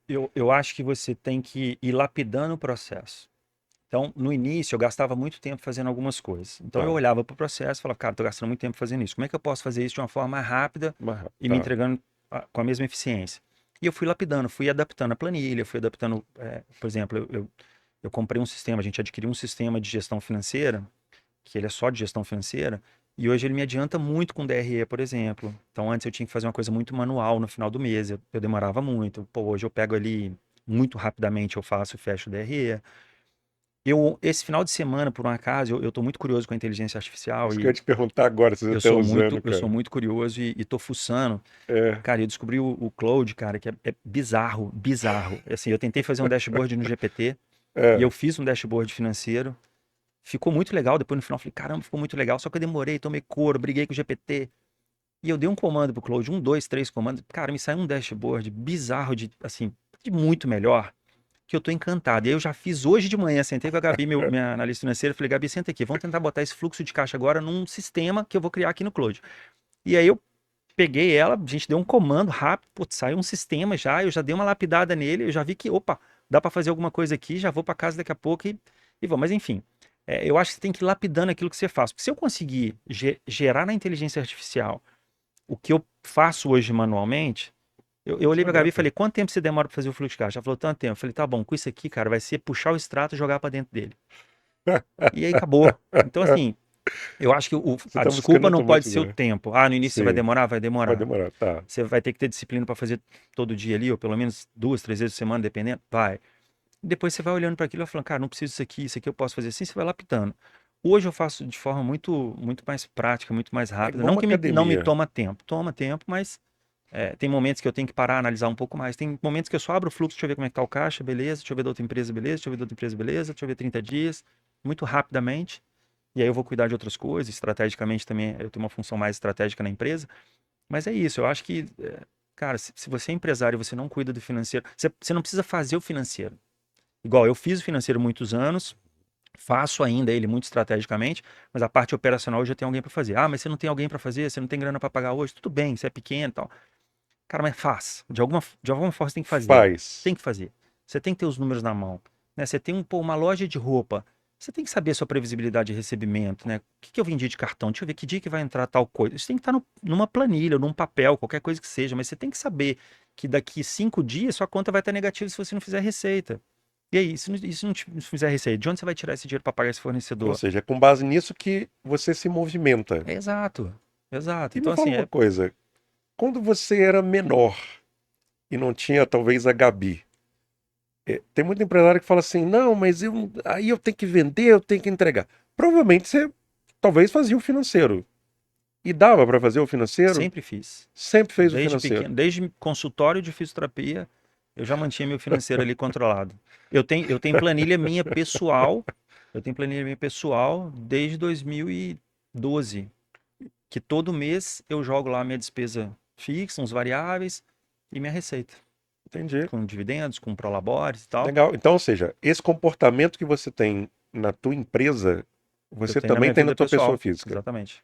Eu acho que você tem que ir lapidando o processo. Então, no início, eu gastava muito tempo fazendo algumas coisas. Então, eu Tá, olhava para o processo e falava, cara, estou gastando muito tempo fazendo isso. Como é que eu posso fazer isso de uma forma mais rápida e me tá. entregando com a mesma eficiência? E eu fui lapidando, fui adaptando a planilha, fui adaptando, por exemplo, eu comprei um sistema, a gente adquiriu um sistema de gestão financeira, que ele é só de gestão financeira, e hoje ele me adianta muito com DRE, por exemplo. Então, antes eu tinha que fazer uma coisa muito manual no final do mês, eu demorava muito. Pô, hoje eu pego ali muito rapidamente, eu faço, fecho o DRE. Esse final de semana, por um acaso, eu tô muito curioso com a inteligência artificial Isso que eu ia e te perguntar agora, se você está usando, eu sou cara. muito curioso e tô fuçando. É, Cara, eu descobri o Claude, cara, que é bizarro, bizarro. Assim, eu tentei fazer um dashboard no GPT e eu é. fiz um dashboard financeiro. Ficou muito legal. Depois no final eu falei, caramba, ficou muito legal. Só que eu demorei, tomei couro, briguei com o GPT. E eu dei um comando pro Claude, 1, 2, 3 comandos. Cara, me saiu um dashboard bizarro de, assim, de muito melhor, que eu tô encantado. E aí eu já fiz hoje de manhã, sentei com a Gabi, minha analista financeira, falei, Gabi, senta aqui, vamos tentar botar esse fluxo de caixa agora num sistema que eu vou criar aqui no Claude. E aí eu peguei ela, a gente deu um comando rápido, putz, saiu um sistema já, eu já dei uma lapidada nele, eu já vi que, opa, dá para fazer alguma coisa aqui, já vou para casa daqui a pouco e vou. Mas enfim, eu acho que você tem que ir lapidando aquilo que você faz. Porque se eu conseguir gerar na inteligência artificial o que eu faço hoje manualmente, eu olhei pra Gabi e Excelente. falei, quanto tempo você demora pra fazer o fluxo de caixa? Ela falou, tanto tempo. Eu falei, tá bom, com isso aqui, cara, vai ser puxar o extrato e jogar pra dentro dele. E aí acabou. Então, assim, eu acho que Você a está buscando desculpa não pode ser o automatizar. tempo. Ah, no início você vai Sim, demorar? Vai vai demorar. demorar, tá. Você vai ter que ter disciplina para fazer todo dia ali, ou pelo menos 2, 3 vezes por semana, dependendo. Vai. Depois você vai olhando para aquilo e falando, cara, não preciso disso aqui, isso aqui eu posso fazer assim, você vai lapidando. Hoje eu faço de forma muito mais prática, muito mais É rápida. igual Não uma que não me academia. toma tempo. Toma tempo, mas tem momentos que eu tenho que parar, analisar um pouco mais. Tem momentos que eu só abro o fluxo, deixa eu ver como é que tá o caixa, beleza. Deixa eu ver da outra empresa, beleza. Deixa eu ver da outra empresa, beleza. Deixa eu ver 30 dias. Muito rapidamente. E aí eu vou cuidar de outras coisas. Estrategicamente também, eu tenho uma função mais estratégica na empresa. Mas é isso, eu acho que, cara, se você é empresário e você não cuida do financeiro, você não precisa fazer o financeiro. Igual, eu fiz o financeiro muitos anos, faço ainda ele muito estrategicamente, mas a parte operacional eu já tenho alguém para fazer. Ah, mas você não tem alguém para fazer, você não tem grana para pagar hoje, tudo bem, você é pequeno e tal. Cara, mas faz. De alguma forma você tem que fazer. Faz. Tem que fazer. Você tem que ter os números na mão. Né? Você tem uma loja de roupa. Você tem que saber a sua previsibilidade de recebimento, né? O que que eu vendi de cartão? Deixa eu ver que dia que vai entrar tal coisa. Isso tem que estar numa planilha, num papel, qualquer coisa que seja. Mas você tem que saber que daqui 5 dias sua conta vai estar negativa se você não fizer receita. E aí, se não fizer receita, de onde você vai tirar esse dinheiro para pagar esse Ou fornecedor? seja, é com base nisso que você se movimenta. Exato, exato. E me Então, fala assim, uma coisa, quando você era menor e não tinha talvez a Gabi, tem muito empresário que fala assim, não, mas aí eu tenho que vender, eu tenho que entregar. Provavelmente você talvez fazia o financeiro. E dava para fazer o financeiro? sempre fiz. Sempre fez o Desde financeiro. pequeno, desde consultório de fisioterapia, eu já mantinha meu financeiro ali controlado. Eu tenho planilha minha pessoal, eu tenho planilha minha pessoal desde 2012, que todo mês eu jogo lá minha despesa fixa, uns variáveis e minha receita, Entendi. com dividendos, com prolabores e tal. Legal. Então, ou seja, esse comportamento que você tem na tua empresa, Eu você tenho na também minha tem na vida tua pessoa pessoal, física. exatamente.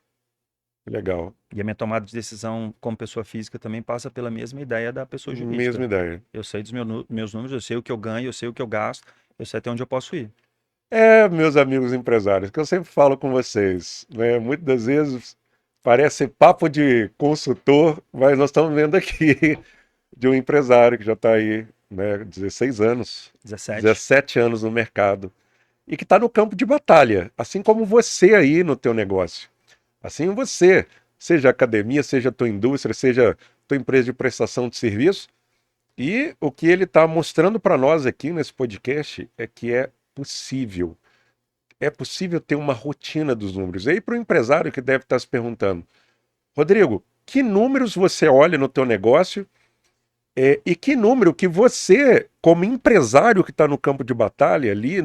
Legal. E a minha tomada de decisão como pessoa física também passa pela mesma ideia da pessoa Mesma jurídica. ideia. Eu sei dos meus números, eu sei o que eu ganho, eu sei o que eu gasto, eu sei até onde eu posso ir. É, meus amigos empresários, que eu sempre falo com vocês, né? Muitas das vezes parece papo de consultor, mas nós estamos vendo aqui de um empresário que já está aí, né, 16 anos, 17. 17 anos no mercado e que está no campo de batalha, assim como você aí no teu negócio. Assim você, seja academia, seja tua indústria, seja tua empresa de prestação de serviço, e o que ele está mostrando para nós aqui nesse podcast é que é possível ter uma rotina dos números. E aí para o empresário que deve estar se perguntando, Rodrigo, que números você olha no teu negócio e que número que você, como empresário que está no campo de batalha ali,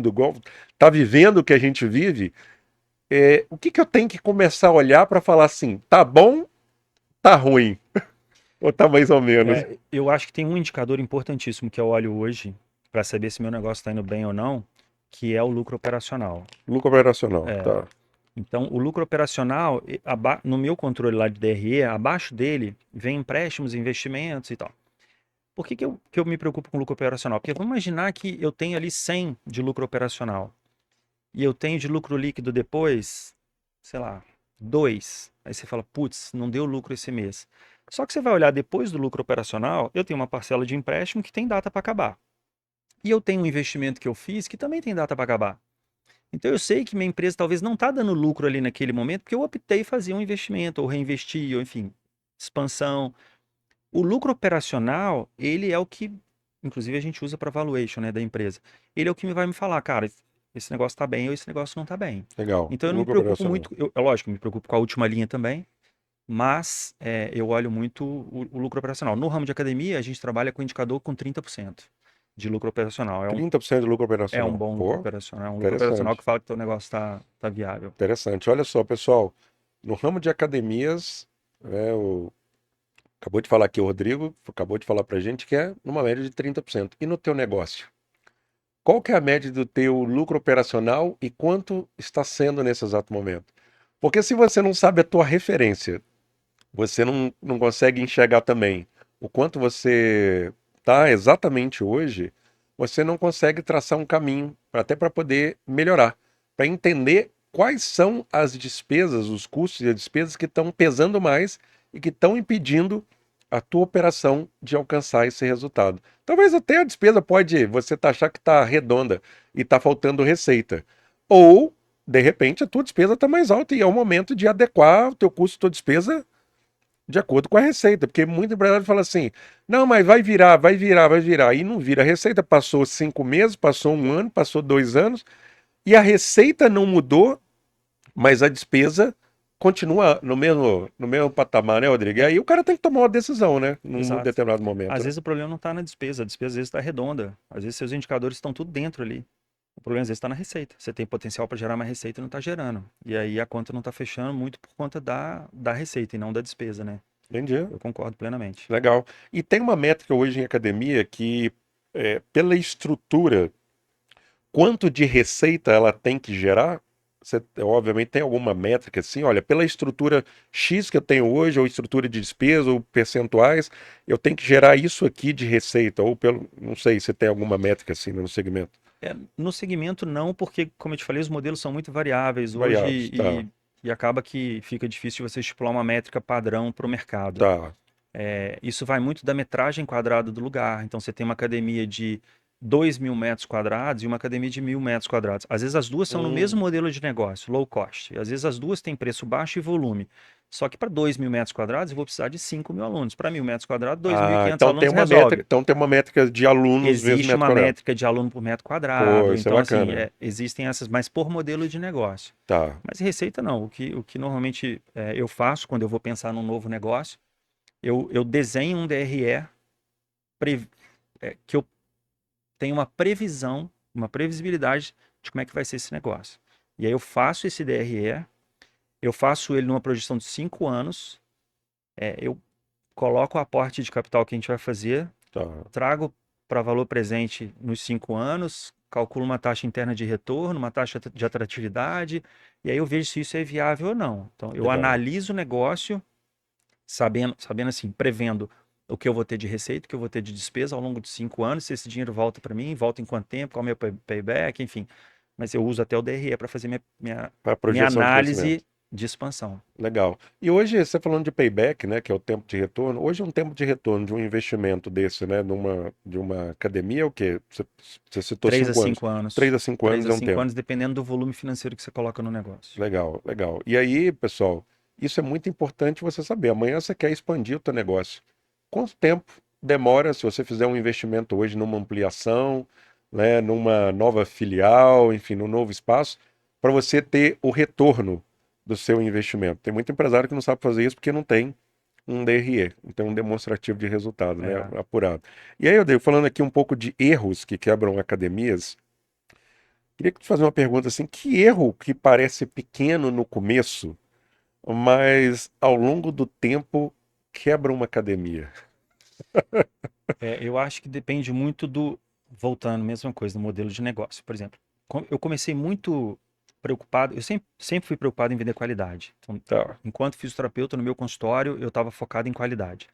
está vivendo o que a gente vive, o que, que eu tenho que começar a olhar para falar assim, tá bom, tá ruim, ou tá mais ou menos? Eu acho que tem um indicador importantíssimo que eu olho hoje para saber se meu negócio está indo bem ou não, que é o lucro operacional. Lucro operacional, É, tá. então, o lucro operacional, no meu controle lá de DRE, abaixo dele vem empréstimos, investimentos e tal. Por que eu me preocupo com lucro operacional? Porque vamos imaginar que eu tenho ali 100 de lucro operacional e eu tenho de lucro líquido depois, sei lá, 2. Aí você fala, putz, não deu lucro esse mês. Só que você vai olhar depois do lucro operacional, eu tenho uma parcela de empréstimo que tem data para acabar. E eu tenho um investimento que eu fiz que também tem data para acabar. Então eu sei que minha empresa talvez não está dando lucro ali naquele momento, porque eu optei em fazer um investimento, ou reinvestir, ou enfim, expansão. O lucro operacional, ele é o que, inclusive a gente usa para valuation, né, da empresa. Ele é o que vai me falar, cara, esse negócio está bem ou esse negócio não está bem. Legal, Então eu não me lucro preocupo operacional. muito, é lógico, eu me preocupo com a última linha também, mas eu olho muito o lucro operacional. No ramo de academia, a gente trabalha com indicador com 30% de lucro operacional. 30% de lucro É um operacional. bom lucro Pô, operacional, é um lucro operacional que interessante. fala que o teu negócio tá viável. Interessante. Olha só, pessoal, no ramo de academias, acabou de falar aqui o Rodrigo, acabou de falar pra gente que é numa média de 30%. E no teu negócio? Qual que é a média do teu lucro operacional e quanto está sendo nesse exato momento? Porque se você não sabe a tua referência, você não consegue enxergar também o quanto você está exatamente hoje, você não consegue traçar um caminho até para poder melhorar, para entender quais são as despesas, os custos e as despesas que estão pesando mais e que estão impedindo a tua operação de alcançar esse resultado. Talvez até a despesa pode você achar que está redonda e está faltando receita. Ou, de repente, a tua despesa está mais alta e é o momento de adequar o teu custo, a tua despesa de acordo com a receita, porque muito empresário fala assim: não, mas vai virar, vai virar, vai virar. E não vira. A receita passou 5 meses, passou um ano, passou 2 anos, e a receita não mudou, mas a despesa continua no mesmo patamar, né, Rodrigo? E É, aí o cara tem que tomar uma decisão, né? Num exato. determinado momento, Às né? vezes o problema não está na despesa, a despesa às vezes está redonda. Às vezes seus indicadores estão tudo dentro ali. O problema às vezes está na receita. Você tem potencial para gerar mais receita e não está gerando. E aí a conta não está fechando muito por conta da receita e não da despesa, né? Entendi. Eu concordo plenamente. Legal. E tem uma métrica hoje em academia que, pela estrutura, quanto de receita ela tem que gerar? Você, obviamente, tem alguma métrica assim? Olha, pela estrutura X que eu tenho hoje, ou estrutura de despesa, ou percentuais, eu tenho que gerar isso aqui de receita, ou pelo, não sei se tem alguma métrica assim no segmento. No segmento não, porque, como eu te falei, os modelos são muito variáveis hoje Variáveis, tá, e acaba que fica difícil você estipular uma métrica padrão para o mercado. tá. Isso vai muito da metragem quadrada do lugar. Então, você tem uma academia de 2.000 metros quadrados e uma academia de 1.000 metros quadrados. Às vezes, as duas são no mesmo Hum, modelo de negócio, low cost. E, às vezes, as duas têm preço baixo e volume. Só que para 2.000 metros quadrados, eu vou precisar de 5.000 alunos. Para 1.000 metros quadrados, 2.500 então tem alunos uma métrica, resolve. então tem uma métrica de alunos vezes Existe metro uma quadrado. métrica de aluno por metro Pô, quadrado. isso é Então, assim, bacana. existem essas, mas por modelo de negócio. Tá. Mas receita não. O que normalmente eu faço quando eu vou pensar num novo negócio, eu desenho um DRE que eu tenho uma previsão, uma previsibilidade de como é que vai ser esse negócio. E aí eu faço esse DRE, eu faço ele numa projeção de 5 anos, eu coloco o aporte de capital que a gente vai fazer, Tá. trago para valor presente nos 5 anos, calculo uma taxa interna de retorno, uma taxa de atratividade, e aí eu vejo se isso é viável ou não. Então eu Legal. analiso o negócio, sabendo assim, prevendo o que eu vou ter de receita, o que eu vou ter de despesa ao longo de 5 anos, se esse dinheiro volta para mim, volta em quanto tempo, qual é o meu payback, enfim. Mas eu uso até o DRE para fazer Para minha projeção de crescimento. análise de expansão. Legal. E hoje, você falando de payback, né, que é o tempo de retorno, hoje um tempo de retorno de um investimento desse, né, de uma academia, é o quê? Você citou 3 a 5 anos. 5 anos. 3 a 5 anos três é a um 5 tempo. anos, dependendo do volume financeiro que você coloca no negócio. Legal, legal. E aí, pessoal, isso é muito importante você saber. Amanhã você quer expandir o teu negócio. Quanto tempo demora se você fizer um investimento hoje numa ampliação, né, numa nova filial, enfim, num novo espaço, para você ter o retorno do seu investimento? Tem muito empresário que não sabe fazer isso porque não tem um DRE, então um demonstrativo de resultado, né, É, apurado. E aí, eu dei falando aqui um pouco de erros que quebram academias. Queria te fazer uma pergunta assim, que erro que parece pequeno no começo, mas ao longo do tempo quebra uma academia? eu acho que depende muito voltando, mesma coisa, no modelo de negócio. Por exemplo, eu comecei muito preocupado, eu sempre fui preocupado em vender qualidade. Então, Tá. enquanto fisioterapeuta no meu consultório, eu estava focado em qualidade.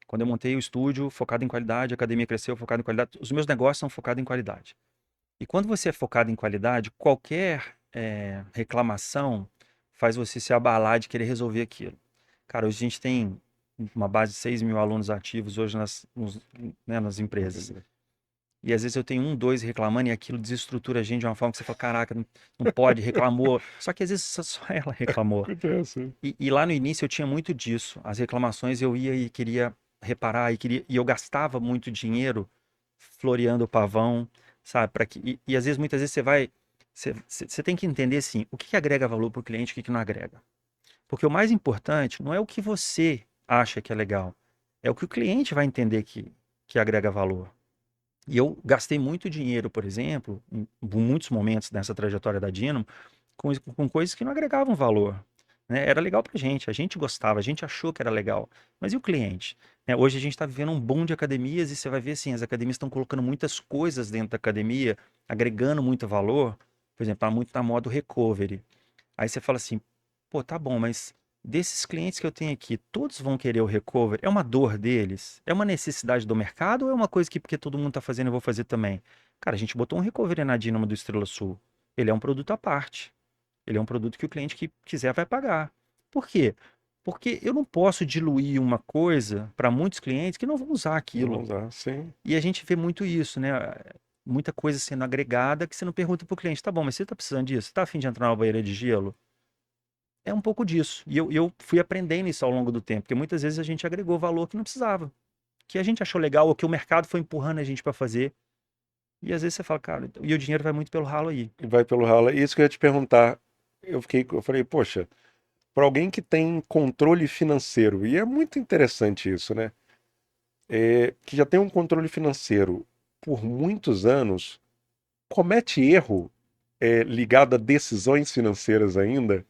Quando eu montei o estúdio, focado em qualidade, a academia cresceu, focado em qualidade. Os meus negócios são focados em qualidade. E quando você é focado em qualidade, qualquer reclamação faz você se abalar de querer resolver aquilo. Cara, hoje a gente tem uma base de 6.000 alunos ativos hoje nas empresas. E às vezes eu tenho um, dois reclamando e aquilo desestrutura a gente de uma forma que você fala, caraca, não pode, reclamou. Só que às vezes só ela reclamou. Acontece. E lá no início eu tinha muito disso. As reclamações eu ia e queria reparar e eu gastava muito dinheiro floreando o pavão, sabe? E às vezes, muitas vezes você tem que entender assim, o que agrega valor para o cliente, o que não agrega. Porque o mais importante não é o que você acha que é legal, é o que o cliente vai entender que agrega valor. E eu gastei muito dinheiro, por exemplo, em muitos momentos nessa trajetória da Dynamo, com coisas que não agregavam valor. Né? Era legal pra gente, a gente gostava, a gente achou que era legal. Mas e o cliente? Né, hoje a gente está vivendo um boom de academias e você vai ver assim, as academias estão colocando muitas coisas dentro da academia, agregando muito valor. Por exemplo, está muito na moda o recovery. Aí você fala assim, pô, tá bom, mas desses clientes que eu tenho aqui, todos vão querer o recovery? É uma dor deles? É uma necessidade do mercado ou é uma coisa que porque todo mundo tá fazendo eu vou fazer também? Cara, a gente botou um recovery na Dynamo do Estrela Sul. Ele é um produto à parte. Ele é um produto que o cliente que quiser vai pagar. Por quê? Porque eu não posso diluir uma coisa para muitos clientes que não vão usar aquilo. Vamos lá, sim. E a gente vê muito isso, né? Muita coisa sendo agregada que você não pergunta para o cliente, tá bom, mas você está precisando disso? Está a fim de entrar numa banheira de gelo? É um pouco disso. E eu fui aprendendo isso ao longo do tempo, porque muitas vezes a gente agregou valor que não precisava, que a gente achou legal ou que o mercado foi empurrando a gente para fazer. E às vezes você fala, cara, e o dinheiro vai muito pelo ralo aí. E vai pelo ralo. Isso que eu ia te perguntar. Eu falei, poxa, para alguém que tem controle financeiro, e é muito interessante isso, né? Que já tem um controle financeiro por muitos anos, comete erro ligado a decisões financeiras ainda.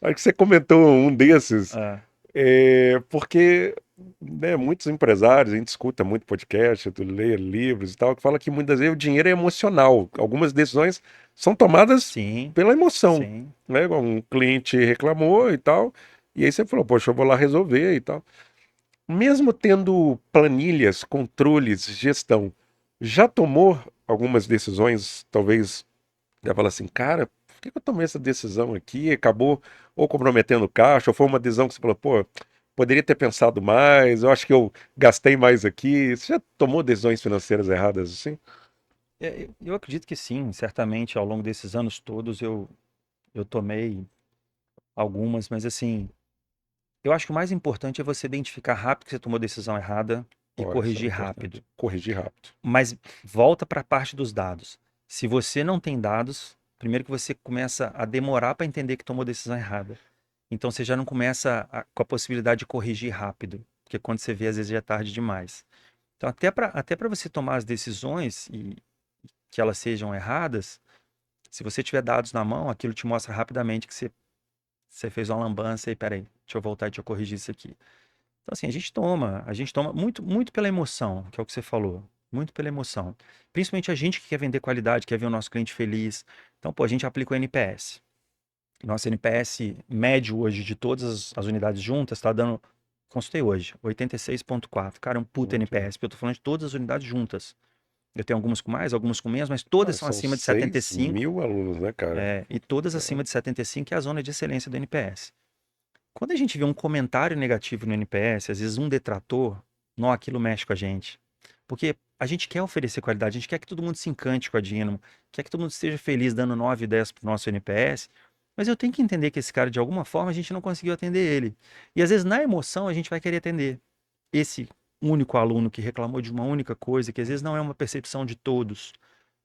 Acho que você comentou um desses. É. Porque né, muitos empresários, a gente escuta muito podcast, tu lê livros e tal, que fala que muitas vezes o dinheiro é emocional. Algumas decisões são tomadas Sim, pela emoção, sim. né? Igual um cliente reclamou e tal, e aí você falou, poxa, eu vou lá resolver e tal. Mesmo tendo planilhas, controles, gestão, já tomou algumas decisões, talvez, já fala assim, cara, por que que eu tomei essa decisão aqui? Acabou ou comprometendo o caixa, ou foi uma decisão que você falou, pô, poderia ter pensado mais, eu acho que eu gastei mais aqui. Você já tomou decisões financeiras erradas assim? Eu acredito que sim, certamente ao longo desses anos todos eu tomei algumas, mas assim, eu acho que o mais importante é você identificar rápido que você tomou a decisão errada e Ó, isso é corrigir importante. rápido. Corrigir rápido. Mas volta para a parte dos dados. Se você não tem dados, primeiro que você começa a demorar para entender que tomou a decisão errada. Então você já não começa com a possibilidade de corrigir rápido, porque quando você vê, às vezes já é tarde demais. Então, até para você tomar as decisões e que elas sejam erradas, se você tiver dados na mão, aquilo te mostra rapidamente que você fez uma lambança e peraí, deixa eu voltar e deixa eu corrigir isso aqui. Então, assim, a gente toma muito, muito pela emoção, que é o que você falou, muito pela emoção. Principalmente a gente que quer vender qualidade, quer ver o nosso cliente feliz. Então, pô, a gente aplica o NPS. Nosso NPS médio hoje de todas as unidades juntas está dando, consultei hoje, 86,4. Cara, é um puta Muito bom. NPS, porque eu tô falando de todas as unidades juntas. Eu tenho algumas com mais, algumas com menos, mas todas Ah, são são acima de 6 75, mil alunos, né, cara? e todas acima de 75, que é a zona de excelência do NPS. Quando a gente vê um comentário negativo no NPS, às vezes um detrator, não, aquilo mexe com a gente. Porque a gente quer oferecer qualidade, a gente quer que todo mundo se encante com a Dynamo, quer que todo mundo esteja feliz dando 9 e 10 para o nosso NPS, mas eu tenho que entender que esse cara, de alguma forma, a gente não conseguiu atender ele. E às vezes, na emoção, a gente vai querer atender esse único aluno que reclamou de uma única coisa, que às vezes não é uma percepção de todos.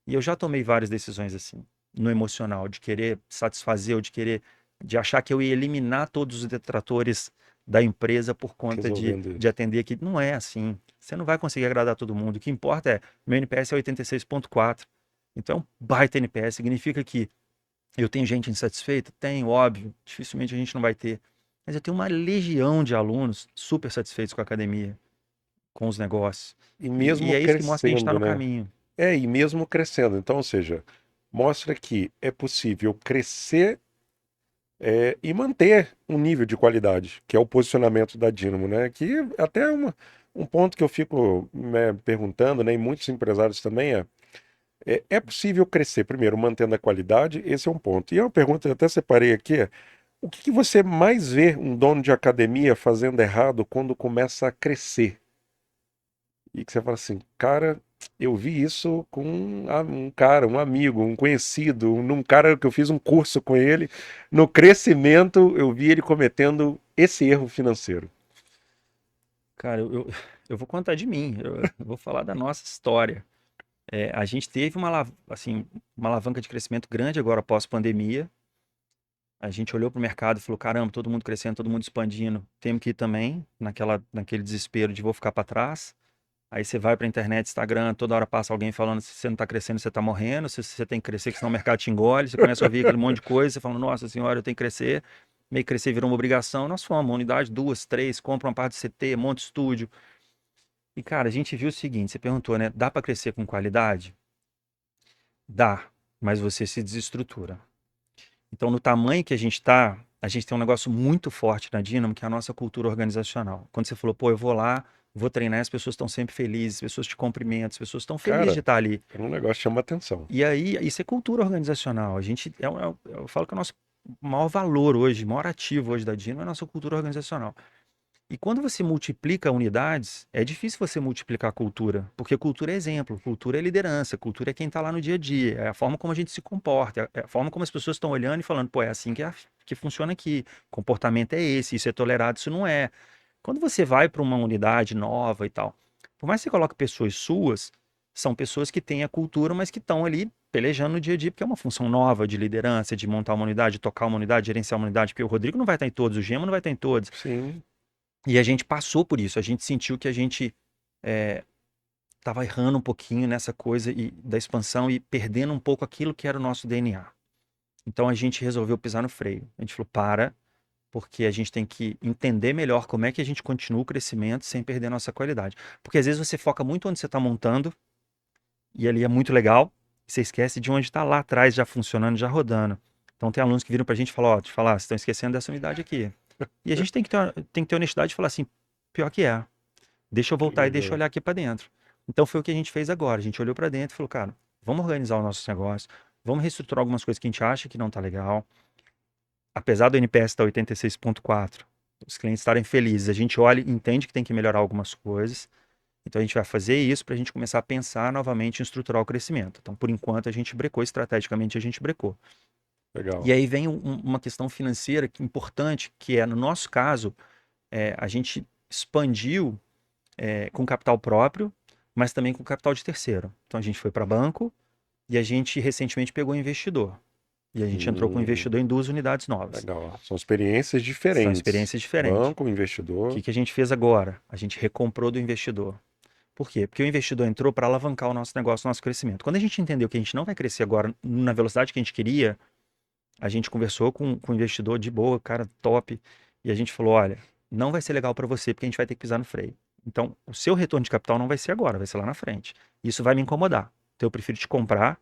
E eu já tomei várias decisões assim, no emocional, de querer satisfazer ou de querer, de achar que eu ia eliminar todos os detratores da empresa por conta de, Resolvendo de isso. atender aqui. Não é assim. Você não vai conseguir agradar todo mundo. O que importa é, meu NPS é 86,4. Então, é um baita NPS significa que eu tenho gente insatisfeita? Tenho, óbvio. Dificilmente a gente não vai ter. Mas eu tenho uma legião de alunos super satisfeitos com a academia, com os negócios. E E mesmo é isso que mostra que a gente está crescendo, no né? caminho. E mesmo crescendo. Então, ou seja, mostra que é possível crescer e manter um nível de qualidade, que é o posicionamento da Dynamo, né? Que até é um ponto que eu fico né, perguntando, né? E muitos empresários também é possível crescer, primeiro, mantendo a qualidade, esse é um ponto. E é uma pergunta que eu até separei aqui, o que que você mais vê um dono de academia fazendo errado quando começa a crescer? E que você fala assim, cara, eu vi isso com um cara, um amigo, um conhecido, um cara que eu fiz um curso com ele. No crescimento, eu vi ele cometendo esse erro financeiro. Cara, eu vou contar de mim, eu vou falar da nossa história. A gente teve assim, uma alavanca de crescimento grande agora após pandemia. A gente olhou para o mercado e falou: caramba, todo mundo crescendo, todo mundo expandindo. Temos que ir também, naquele desespero de vou ficar para trás. Aí você vai para a internet, Instagram, toda hora passa alguém falando: se você não está crescendo, você está morrendo. Se você tem que crescer, que senão o mercado te engole. Você começa a ouvir aquele monte de coisa, você fala: nossa senhora, eu tenho que crescer. Meio que crescer virou uma obrigação. Nós fomos, uma unidade, duas, três, compra uma parte de CT, monte de estúdio. E, cara, a gente viu o seguinte, você perguntou, né? Dá para crescer com qualidade? Dá, mas você se desestrutura. Então, no tamanho que a gente está, a gente tem um negócio muito forte na Dynamo, que é a nossa cultura organizacional. Quando você falou, pô, eu vou lá, vou treinar, as pessoas estão sempre felizes, as pessoas te cumprimentam, as pessoas estão felizes de Cara, estar ali. é um negócio que chama atenção. E aí, isso é cultura organizacional. A gente, eu falo que é o nosso maior valor hoje, maior ativo hoje da Dynamo é a nossa cultura organizacional. E quando você multiplica unidades, é difícil você multiplicar cultura, porque cultura é exemplo, cultura é liderança, cultura é quem está lá no dia a dia, é a forma como a gente se comporta, é a forma como as pessoas estão olhando e falando, pô, é assim que funciona aqui, comportamento é esse, isso é tolerado, isso não é. Quando você vai para uma unidade nova e tal, por mais que você coloque pessoas suas, são pessoas que têm a cultura, mas que estão ali pelejando no dia a dia, porque é uma função nova de liderança, de montar uma unidade, de tocar uma unidade, gerenciar uma unidade, porque o Rodrigo não vai estar em todos, o Gema não vai estar em todos. Sim, E a gente passou por isso, a gente sentiu que a gente estava errando um pouquinho nessa coisa da expansão e perdendo um pouco aquilo que era o nosso DNA. Então a gente resolveu pisar no freio. A gente falou, para, porque a gente tem que entender melhor como é que a gente continua o crescimento sem perder a nossa qualidade. Porque às vezes você foca muito onde você está montando, e ali é muito legal, e você esquece de onde está lá atrás, já funcionando, já rodando. Então tem alunos que viram para a gente e falam, ó, te falar, vocês estão esquecendo dessa unidade aqui. E a gente tem que ter honestidade e falar assim, pior que é. Deixa eu voltar e deixa eu Legal. olhar aqui para dentro. Então foi o que a gente fez agora. A gente olhou para dentro e falou, cara, vamos organizar os nossos negócios, vamos reestruturar algumas coisas que a gente acha que não tá legal. Apesar do NPS estar 86,4, os clientes estarem felizes, a gente olha e entende que tem que melhorar algumas coisas. Então a gente vai fazer isso para a gente começar a pensar novamente em estruturar o crescimento. Então, por enquanto, a gente brecou, estrategicamente a gente brecou. E Legal. aí vem uma questão financeira importante, que é, no nosso caso, a gente expandiu com capital próprio, mas também com capital de terceiro. Então a gente foi para banco e a gente recentemente pegou um investidor. E a gente entrou com um Hum, investidor em 2 unidades novas. legal. São experiências São diferentes. experiências diferentes. Banco, O investidor. que a gente fez agora? A gente recomprou do investidor. Por quê? Porque o investidor entrou para alavancar o nosso negócio, o nosso crescimento. Quando a gente entendeu que a gente não vai crescer agora na velocidade que a gente queria, a gente conversou com o investidor de boa, cara, top. E a gente falou: olha, não vai ser legal para você porque a gente vai ter que pisar no freio. Então, o seu retorno de capital não vai ser agora, vai ser lá na frente. Isso vai me incomodar. Então, eu prefiro te comprar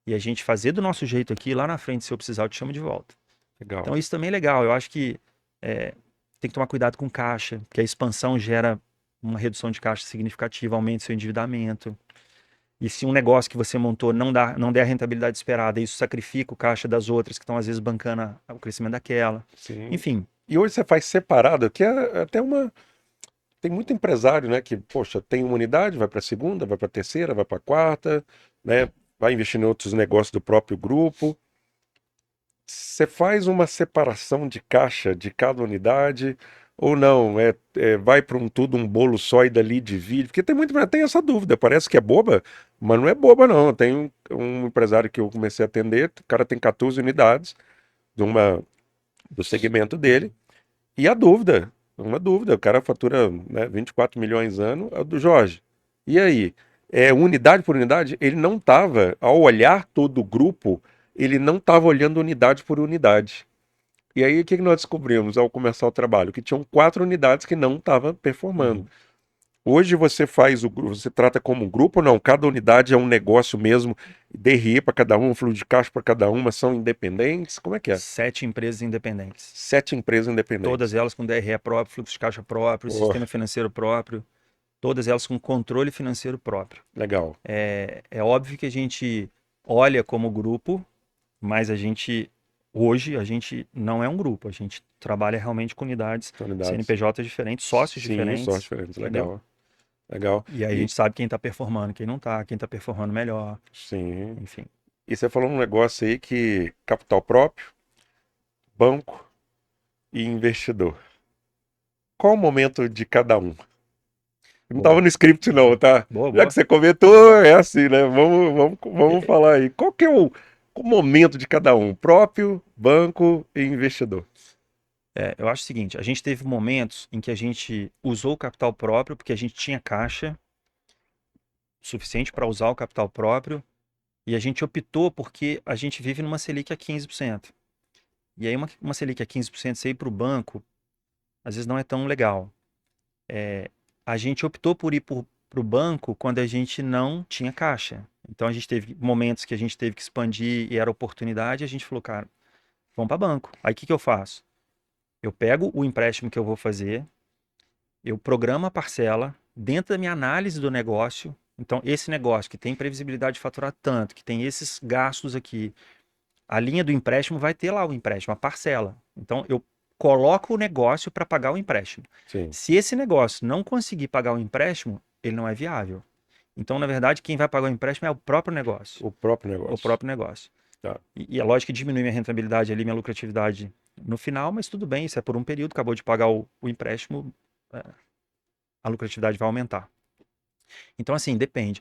e a gente fazer do nosso jeito aqui, lá na frente, se eu precisar, eu te chamo de volta. Legal. Então, isso também é legal. Eu acho que tem que tomar cuidado com caixa, porque a expansão gera uma redução de caixa significativa, aumenta seu endividamento. E se um negócio que você montou não der a rentabilidade esperada, isso sacrifica o caixa das outras que estão às vezes bancando o crescimento daquela. Sim. Enfim, E hoje você faz separado, que é até uma. Tem muito empresário, né, que, poxa, tem uma unidade, vai para a segunda, vai para a terceira, vai para a quarta, né, vai investir em outros negócios do próprio grupo. Você faz uma separação de caixa de cada unidade ou não? Vai para tudo um bolo só e dali divide? Porque tem muito, tem essa dúvida. Parece que é boba, mas não é boba, não. Tem um empresário que eu comecei a atender, o cara tem 14 unidades de do segmento dele, e a dúvida, uma dúvida, o cara fatura, né, 24 milhões ano, é o do Jorge. E aí? Unidade por unidade, ele não estava, ao olhar todo o grupo, ele não estava olhando unidade por unidade. E aí, o que nós descobrimos ao começar o trabalho? Que tinham 4 unidades que não estavam performando. uhum. Hoje você você trata como um grupo ou não? Cada unidade é um negócio mesmo, DRE para cada um, fluxo de caixa para cada uma, são independentes? Como é que é? 7 empresas independentes. 7 empresas independentes. Todas elas com DRE próprio, fluxo de caixa próprio, Oh, sistema financeiro próprio, todas elas com controle financeiro próprio. legal. É óbvio que a gente olha como grupo, mas hoje, a gente não é um grupo. A gente trabalha realmente com unidades, Unidades. CNPJ diferentes, sócios Sim, só diferentes, diferentes. entendeu? Legal. Legal. E aí a E gente sabe quem tá performando, quem não tá, quem tá performando melhor, sim. enfim. E você falou um negócio aí que capital próprio, banco e investidor. Qual o momento de cada um? Não estava Boa, no script não, tá? boa, Já que boa. você comentou, é assim, né? Vamos falar aí. Qual que é o momento de cada um? Próprio, banco e investidor. Eu acho o seguinte, a gente teve momentos em que a gente usou o capital próprio porque a gente tinha caixa suficiente para usar o capital próprio e a gente optou porque a gente vive numa Selic a 15%. E aí uma Selic a 15% você ir para o banco, às vezes não é tão legal. A gente optou por ir para o banco quando a gente não tinha caixa. Então a gente teve momentos que a gente teve que expandir e era oportunidade, e a gente falou, cara, vamos para banco. Aí o que eu faço? Eu pego o empréstimo que eu vou fazer, eu programo a parcela dentro da minha análise do negócio. Então, esse negócio que tem previsibilidade de faturar tanto, que tem esses gastos aqui, a linha do empréstimo vai ter lá o empréstimo, a parcela. Então, eu coloco o negócio para pagar o empréstimo. Sim, Se esse negócio não conseguir pagar o empréstimo, ele não é viável. Então, na verdade, quem vai pagar o empréstimo é o próprio negócio. o próprio O negócio. próprio negócio. Tá. E é lógico que diminui minha rentabilidade ali, minha lucratividade no final, mas tudo bem, isso é por um período, acabou de pagar o empréstimo, é, a lucratividade vai aumentar. Então, assim, depende.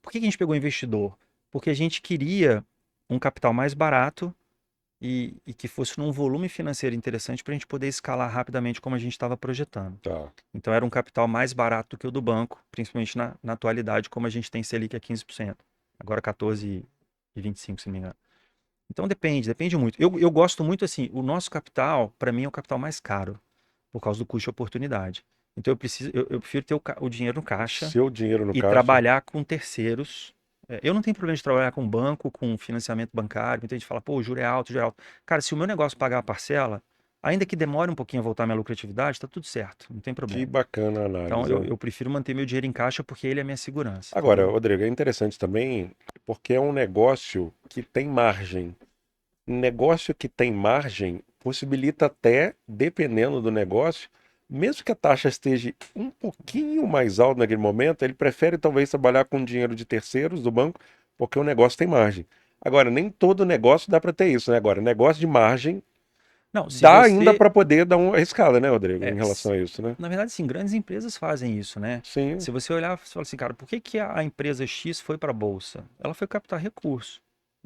Por que a gente pegou investidor? Porque a gente queria um capital mais barato e que fosse num volume financeiro interessante para a gente poder escalar rapidamente como a gente estava projetando. Tá. Então, era um capital mais barato do que o do banco, principalmente na atualidade, como a gente tem Selic a 15%. Agora 14,25, se não me engano. Então depende muito. Eu gosto muito assim, o nosso capital, para mim, é o capital mais caro, por causa do custo de oportunidade. Então eu prefiro ter o dinheiro no caixa Seu dinheiro no e caixa. trabalhar com terceiros. Eu não tenho problema de trabalhar com banco, com financiamento bancário. Muita gente fala, pô, o juro é alto, o juro é alto. Cara, se o meu negócio pagar a parcela, ainda que demore um pouquinho a voltar a minha lucratividade, tá tudo certo, não tem Que problema. bacana a Então análise. eu prefiro manter meu dinheiro em caixa porque ele é minha segurança, Agora, entendeu? Rodrigo, é interessante também porque é um negócio que tem margem. Um negócio que tem margem possibilita até, dependendo do negócio, mesmo que a taxa esteja um pouquinho mais alta naquele momento, ele prefere talvez trabalhar com dinheiro de terceiros do banco, porque o negócio tem margem. Agora, nem todo negócio dá para ter isso, né? Agora, negócio de margem Não, se dá ainda você para poder dar uma arriscada, né, Rodrigo, em É, relação a isso, né? na verdade, sim, grandes empresas fazem isso, né? Sim, Se você olhar, você fala assim, cara, por que que a empresa X foi para a bolsa? Ela foi captar recurso,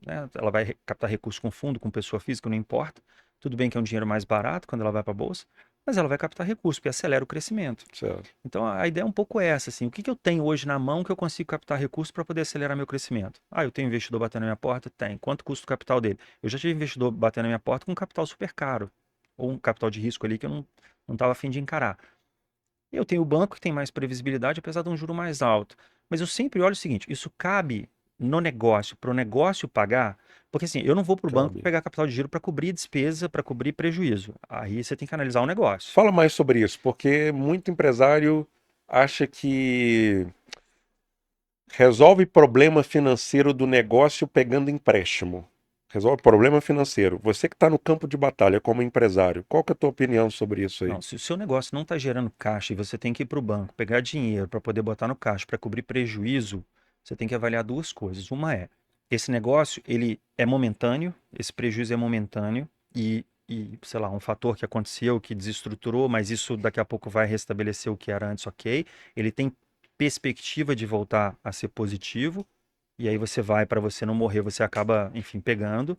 né? Ela vai captar recurso com fundo, com pessoa física, não importa. Tudo bem que é um dinheiro mais barato quando ela vai para a bolsa, mas ela vai captar recurso, porque acelera o crescimento. certo. Então, a ideia é um pouco essa, assim, o que que eu tenho hoje na mão que eu consigo captar recurso para poder acelerar meu crescimento? Ah, eu tenho investidor batendo na minha porta? Tem. Quanto custa o capital dele? Eu já tive investidor batendo na minha porta com um capital super caro, ou um capital de risco ali que eu não estava a fim de encarar. Eu tenho o banco que tem mais previsibilidade, apesar de um juro mais alto. Mas eu sempre olho o seguinte: isso cabe no negócio, para o negócio pagar. Porque assim, eu não vou para o banco Cabe. pegar capital de giro para cobrir despesa, para cobrir prejuízo. Aí você tem que analisar o negócio. Fala mais sobre isso, porque muito empresário acha que resolve problema financeiro do negócio pegando empréstimo. Resolve problema financeiro. Você que está no campo de batalha como empresário, qual que é a tua opinião sobre isso aí? Não, se o seu negócio não está gerando caixa e você tem que ir para o banco pegar dinheiro para poder botar no caixa para cobrir prejuízo, você tem que avaliar duas coisas. Uma é, esse negócio, ele é momentâneo, esse prejuízo é momentâneo sei lá, um fator que aconteceu, que desestruturou, mas isso daqui a pouco vai restabelecer o que era antes, ok. Ele tem perspectiva de voltar a ser positivo, e aí você vai, para você não morrer, você acaba, enfim, pegando.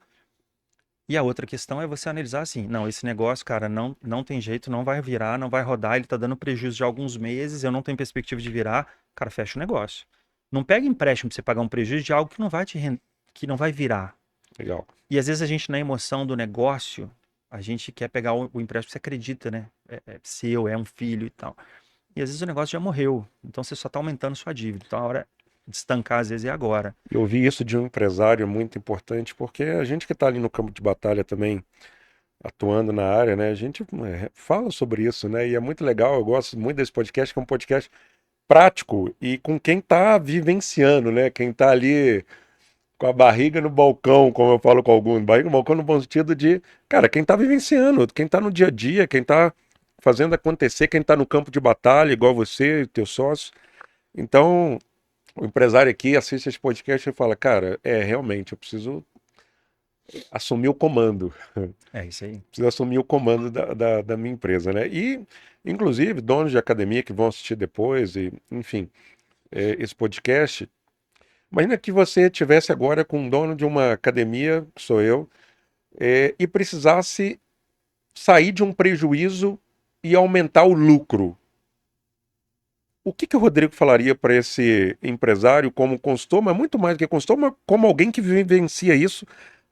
E a outra questão é você analisar assim, não, esse negócio, cara, não tem jeito, não vai virar, não vai rodar, ele tá dando prejuízo de alguns meses, eu não tenho perspectiva de virar, cara, fecha o negócio. Não pega empréstimo pra você pagar um prejuízo de algo que não vai que não vai virar. Legal. E às vezes a gente, na emoção do negócio, a gente quer pegar o empréstimo, você acredita, né? É seu, é um filho e tal. E às vezes o negócio já morreu, então você só tá aumentando sua dívida. Então a hora de estancar, às vezes, é agora. Eu vi isso de um empresário muito importante, porque a gente que está ali no campo de batalha também, atuando na área, né? A gente fala sobre isso, né? E é muito legal, eu gosto muito desse podcast, que é um podcast prático e com quem está vivenciando, né? Quem está ali com a barriga no balcão, como eu falo com alguns, barriga no balcão no bom sentido de, cara, quem tá vivenciando, quem tá no dia a dia, quem tá fazendo acontecer, quem tá no campo de batalha, igual você, teu sócio. Então, o empresário aqui assiste esse podcast e fala, cara, realmente, eu preciso assumir o comando, É isso aí. preciso assumir o comando da minha empresa, né? E, inclusive, donos de academia que vão assistir depois, e, enfim, esse podcast. Imagina que você tivesse agora com um dono de uma academia, que sou eu, e precisasse sair de um prejuízo e aumentar o lucro. O que que o Rodrigo falaria para esse empresário como consultor, mas muito mais do que consultor, mas como alguém que vivencia isso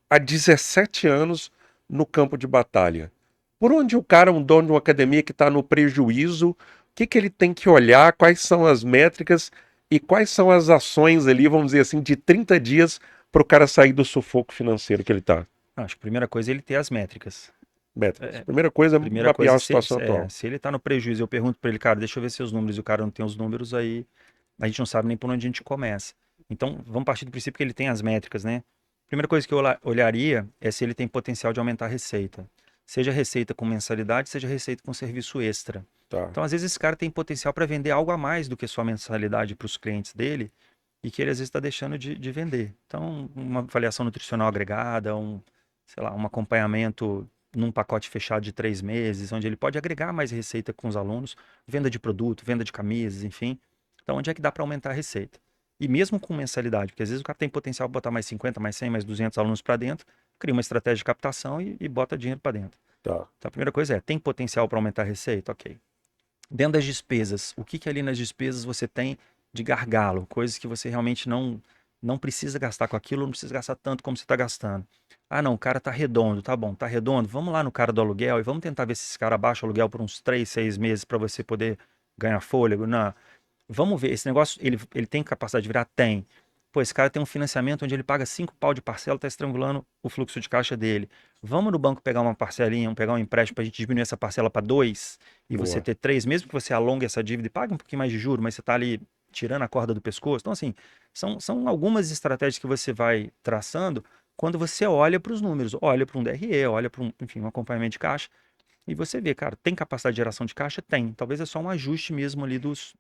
há 17 anos no campo de batalha? Por onde o cara, um dono de uma academia que está no prejuízo, o que que ele tem que olhar, quais são as métricas e quais são as ações ali, vamos dizer assim, de 30 dias para o cara sair do sufoco financeiro que ele está? Acho que a primeira coisa é ele ter as métricas. Métricas. É, Primeira coisa é Primeira mapear coisa, a situação atual. se ele tá no prejuízo, eu pergunto para ele, cara, deixa eu ver seus números, e o cara não tem os números, aí a gente não sabe nem por onde a gente começa. Então, vamos partir do princípio que ele tem as métricas, né? Primeira coisa que eu olharia é se ele tem potencial de aumentar a receita. Seja receita com mensalidade, seja receita com serviço extra. Tá. Então, às vezes, esse cara tem potencial para vender algo a mais do que sua mensalidade para os clientes dele e que ele, às vezes, está deixando de vender. Então, uma avaliação nutricional agregada, sei lá, um acompanhamento num pacote fechado de 3 meses, onde ele pode agregar mais receita com os alunos, venda de produto, venda de camisas, enfim. Então, onde é que dá para aumentar a receita? E mesmo com mensalidade, porque às vezes o cara tem potencial para botar mais 50, mais 100, mais 200 alunos para dentro, cria uma estratégia de captação e bota dinheiro para dentro. Tá. Então, a primeira coisa é, tem potencial para aumentar a receita? Ok. Dentro das despesas, o que que ali nas despesas você tem de gargalo? Coisas que você realmente não precisa gastar com aquilo, não precisa gastar tanto como você está gastando. Ah, não, o cara tá redondo, tá bom, tá redondo. Vamos lá no cara do aluguel e vamos tentar ver se esse cara abaixa o aluguel por uns 3, 6 meses para você poder ganhar fôlego. Não. Vamos ver, esse negócio, ele tem capacidade de virar? Tem. Pô, esse cara tem um financiamento onde ele paga 5 pau de parcela, tá estrangulando o fluxo de caixa dele. Vamos no banco pegar uma parcelinha, pegar um empréstimo pra gente diminuir essa parcela para 2 e você Boa. ter 3, mesmo que você alongue essa dívida e pague um pouquinho mais de juros, mas você tá ali tirando a corda do pescoço. Então, assim, são algumas estratégias que você vai traçando quando você olha para os números, olha para um DRE, olha para um, enfim, um acompanhamento de caixa, e você vê, cara, tem capacidade de geração de caixa? Tem. Talvez é só um ajuste mesmo ali dos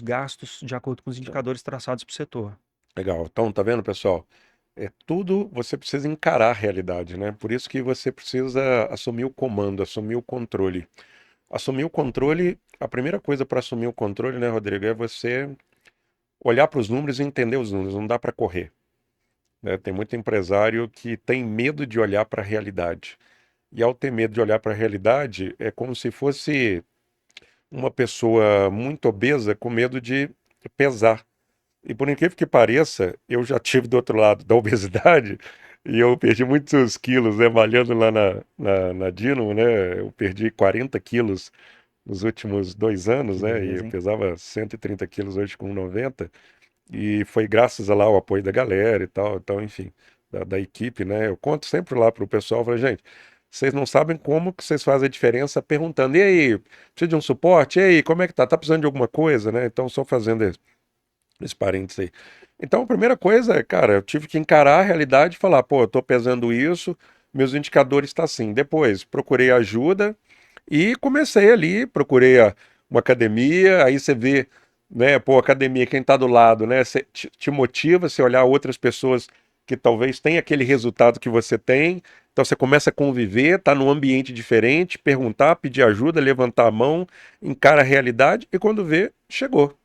gastos de acordo com os indicadores traçados para o setor. Legal. Então, tá vendo, pessoal? É tudo, você precisa encarar a realidade, né? Por isso que você precisa assumir o comando, assumir o controle. Assumir o controle, a primeira coisa para assumir o controle, né, Rodrigo, é você olhar para os números e entender os números, não dá para correr, né? Tem muito empresário que tem medo de olhar para a realidade. E ao ter medo de olhar para a realidade, é como se fosse uma pessoa muito obesa com medo de pesar. E por incrível que pareça, eu já tive do outro lado da obesidade e eu perdi muitos quilos, né, malhando lá na Dynamo, né? Eu perdi 40 quilos nos últimos 2 anos, Que né? E beleza, eu hein? pesava 130 quilos hoje com 90. E foi graças a lá o apoio da galera e tal, então, enfim, da equipe, né? Eu conto sempre lá pro pessoal, falo, gente, vocês não sabem como que vocês fazem a diferença perguntando, e aí, precisa de um suporte? E aí, como é que tá? Tá precisando de alguma coisa, né? Então, só fazendo esse parênteses aí. Então, a primeira coisa é, cara, eu tive que encarar a realidade e falar, pô, eu tô pesando isso, meus indicadores estão assim. Depois, procurei ajuda e comecei ali, procurei uma academia, aí você vê, né, pô, academia, quem tá do lado, né, te motiva, você olhar outras pessoas que talvez tenham aquele resultado que você tem, então você começa a conviver, tá num ambiente diferente, perguntar, pedir ajuda, levantar a mão, encara a realidade e quando vê, chegou.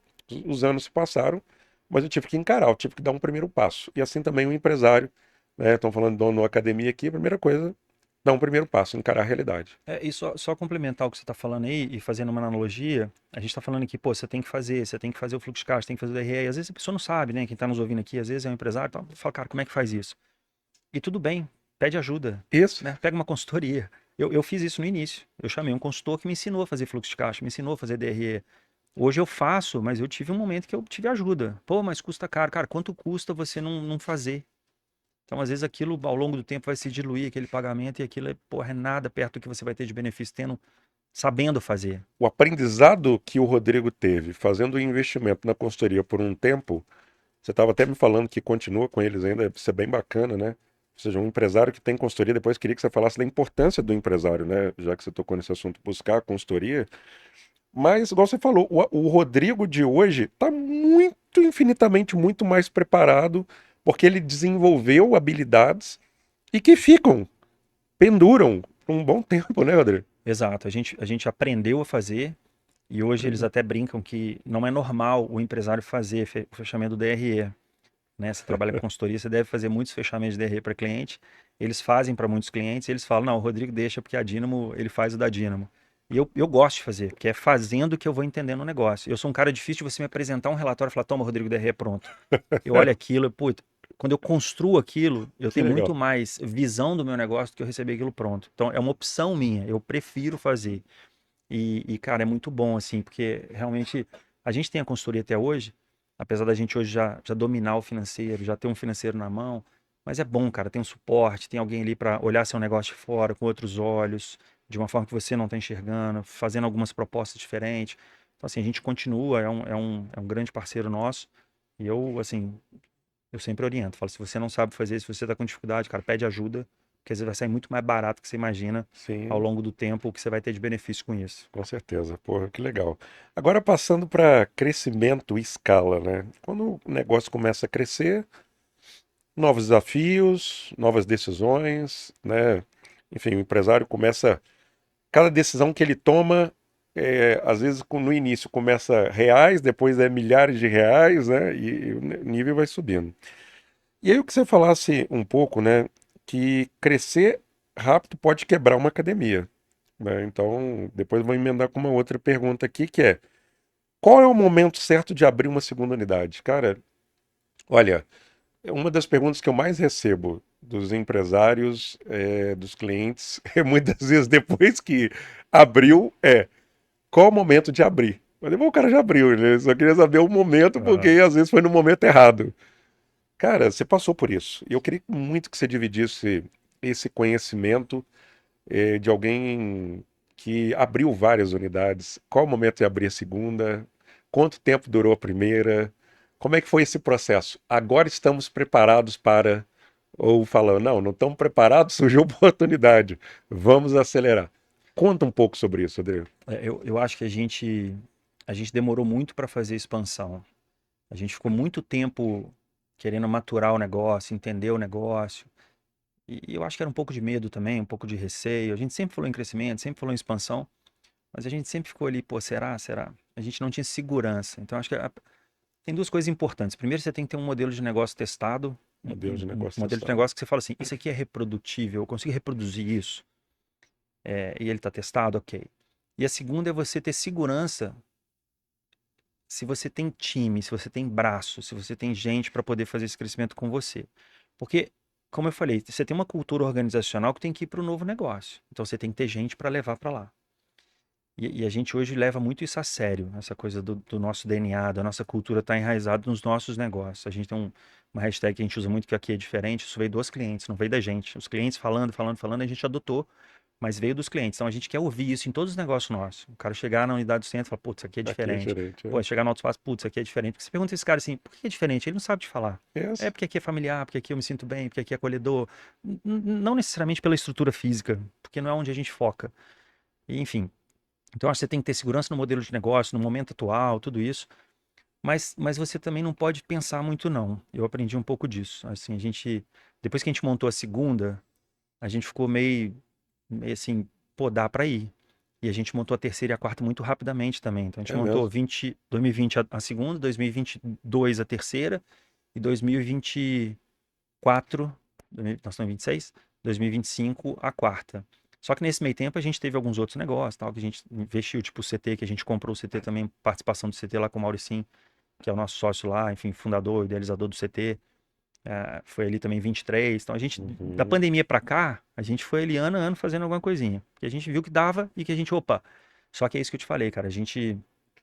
Os anos se passaram, mas eu tive que encarar, eu tive que dar um primeiro passo. E assim também o empresário, né, estão falando de dono de uma academia aqui, a primeira coisa, dar um primeiro passo, encarar a realidade. E só complementar o que você está falando aí e fazendo uma analogia, a gente está falando aqui, pô, você tem que fazer o fluxo de caixa, tem que fazer o DRE, e às vezes a pessoa não sabe, né? Quem está nos ouvindo aqui, às vezes é um empresário, e tal, fala, cara, como é que faz isso? E tudo bem, pede ajuda, Isso. né? Pega uma consultoria. Eu fiz isso no início. Eu chamei um consultor que me ensinou a fazer fluxo de caixa, me ensinou a fazer DRE. Hoje eu faço, mas eu tive um momento que eu tive ajuda. Pô, mas custa caro. Cara, quanto custa você não fazer? Então, às vezes, aquilo ao longo do tempo vai se diluir, aquele pagamento, e aquilo porra, é nada perto do que você vai ter de benefício sabendo fazer. O aprendizado que o Rodrigo teve fazendo o investimento na consultoria por um tempo, você estava até me falando que continua com eles ainda, deve ser bem bacana, né? Ou seja, um empresário que tem consultoria, depois queria que você falasse da importância do empresário, né? Já que você tocou nesse assunto, buscar a consultoria. Mas, igual você falou, o Rodrigo de hoje está muito, infinitamente, muito mais preparado, porque ele desenvolveu habilidades e que ficam, penduram por um bom tempo, né, Rodrigo? Exato. A gente aprendeu a fazer e hoje eles Uhum. até brincam que não é normal o empresário fazer o fechamento do DRE. Né? Você trabalha com consultoria, você deve fazer muitos fechamentos de DRE para cliente. Eles fazem para muitos clientes, eles falam, não, o Rodrigo deixa porque a Dynamo, ele faz o da Dynamo. E eu gosto de fazer, porque é fazendo que eu vou entendendo o negócio. Eu sou um cara difícil de você me apresentar um relatório e falar, toma, Rodrigo, DRE é pronto. Eu olho aquilo, putz, quando eu construo aquilo, eu Que tenho legal. muito mais visão do meu negócio do que eu receber aquilo pronto. Então, é uma opção minha, eu prefiro fazer. Cara, é muito bom, assim, porque realmente a gente tem a consultoria até hoje, apesar da gente hoje já dominar o financeiro, já ter um financeiro na mão, mas é bom, cara, tem um suporte, tem alguém ali para olhar seu negócio de fora, com outros olhos, de uma forma que você não está enxergando, fazendo algumas propostas diferentes. Então, assim, a gente continua, é um grande parceiro nosso, e eu, assim, eu sempre oriento, falo, se você não sabe fazer, se você está com dificuldade, cara, pede ajuda, porque às vezes vai sair muito mais barato que você imagina ao Sim, longo do tempo o que você vai ter de benefício com isso. com certeza. Porra, que legal. Agora passando para crescimento e escala, né? Quando o negócio começa a crescer, novos desafios, novas decisões, né? Enfim, o empresário começa. Cada decisão que ele toma, às vezes no início começa reais, depois é milhares de reais, né? E o nível vai subindo. E aí eu que você falasse um pouco, né? Que crescer rápido pode quebrar uma academia, né? Então, depois eu vou emendar com uma outra pergunta aqui, que é: qual é o momento certo de abrir uma segunda unidade? Cara, olha, é uma das perguntas que eu mais recebo. dos empresários, dos clientes, muitas vezes depois que abriu, qual o momento de abrir? Mas depois o cara já abriu, né? Só queria saber o momento, porque Aham. às vezes foi no momento errado. Cara, você passou por isso. E eu queria muito que você dividisse esse conhecimento de alguém que abriu várias unidades. Qual o momento de abrir a segunda? Quanto tempo durou a primeira? Como é que foi esse processo? Agora estamos preparados para. Ou falando, não, não estamos preparados, surgiu oportunidade. Vamos acelerar. Conta um pouco sobre isso, Rodrigo. Eu acho que a gente demorou muito para fazer expansão. A gente ficou muito tempo querendo maturar o negócio, entender o negócio. E eu acho que era um pouco de medo também, um pouco de receio. A gente sempre falou em crescimento, sempre falou em expansão, mas a gente sempre ficou ali, pô, será? Será? A gente não tinha segurança. Então acho que tem duas coisas importantes. Primeiro, você tem que ter um modelo de negócio testado, Modelo de um negócio modelo de testado. negócio que você fala assim, isso aqui é reprodutível, eu consigo reproduzir isso. E ele está testado, ok. E a segunda é você ter segurança se você tem time, se você tem braço, se você tem gente para poder fazer esse crescimento com você. Porque, como eu falei, você tem uma cultura organizacional que tem que ir para o novo negócio. Então você tem que ter gente para levar para lá. E a gente hoje leva muito isso a sério, essa coisa do nosso DNA, da nossa cultura está enraizada nos nossos negócios. A gente tem uma hashtag que a gente usa muito que aqui é diferente, isso veio dos clientes, não veio da gente. Os clientes falando, falando, falando, a gente adotou, mas veio dos clientes. Então a gente quer ouvir isso em todos os negócios nossos. O cara chegar na unidade do centro e falar, putz, isso aqui é Aqui é diferente. diferente, Pô, chegar no Alto Espaço, putz, isso aqui é diferente. Porque você pergunta esse cara assim, por que é diferente? Ele não sabe te falar. É Yes. porque aqui é familiar, porque aqui eu me sinto bem, porque aqui é acolhedor. Não necessariamente pela estrutura física, porque não é onde a gente foca. E, enfim, então acho que você tem que ter segurança no modelo de negócio, no momento atual, tudo isso. Mas você também não pode pensar muito, não. Eu aprendi um pouco disso. Assim, depois que a gente montou a segunda, a gente ficou meio assim, pô, dá pra ir. E a gente montou a terceira e a quarta muito rapidamente também. Então a gente É montou mesmo. 2020 a segunda, 2022 a terceira e 2024, nós estamos em 26, 2025 a quarta. Só que nesse meio tempo a gente teve alguns outros negócios, tal, que a gente investiu, tipo o CT, que a gente comprou o CT também, participação do CT lá com o Mauricim, que é o nosso sócio lá, enfim, fundador, idealizador do CT. Foi ali também 23. Então a gente, da Uhum. pandemia pra cá, a gente foi ali ano a ano fazendo alguma coisinha. Que a gente viu que dava e que a gente, opa. Só que é isso que eu te falei, cara. Que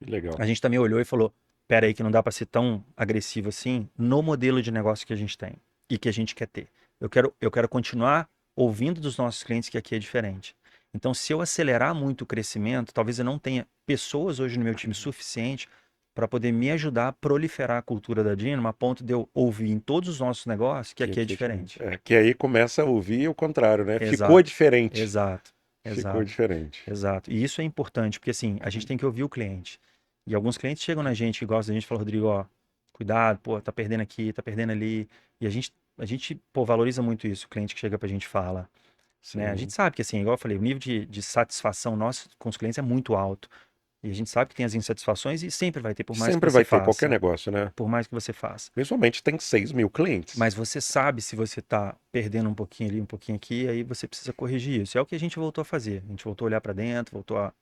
legal. A gente também olhou e falou: pera aí, que não dá pra ser tão agressivo assim no modelo de negócio que a gente tem e que a gente quer ter. Eu quero continuar ouvindo dos nossos clientes que aqui é diferente. Então, se eu acelerar muito o crescimento, talvez eu não tenha pessoas hoje no meu time suficiente para poder me ajudar a proliferar a cultura da Dynamo a ponto de eu ouvir em todos os nossos negócios que Que aqui é aqui é diferente. diferente. Que aí começa a ouvir o contrário, né? Ficou Exato, diferente. exato, Ficou exato, diferente. exato. E isso é importante, porque assim, a gente tem que ouvir o cliente. E alguns clientes chegam na gente que gostam da gente e falam, Rodrigo, ó, cuidado, pô, tá perdendo aqui, tá perdendo ali. E a gente, pô, valoriza muito isso, o cliente que chega pra gente e fala, né? A gente Sim. sabe que assim, igual eu falei, o nível de satisfação nosso com os clientes é muito alto. E a gente sabe que tem as insatisfações e sempre vai ter, por mais que Sempre você vai ter qualquer faça. negócio, né? Por mais que você faça. Principalmente tem 6.000 clientes. Mas você sabe se você está perdendo um pouquinho ali, um pouquinho aqui, aí você precisa corrigir isso. É o que a gente voltou a fazer. A gente voltou a olhar para dentro, voltou a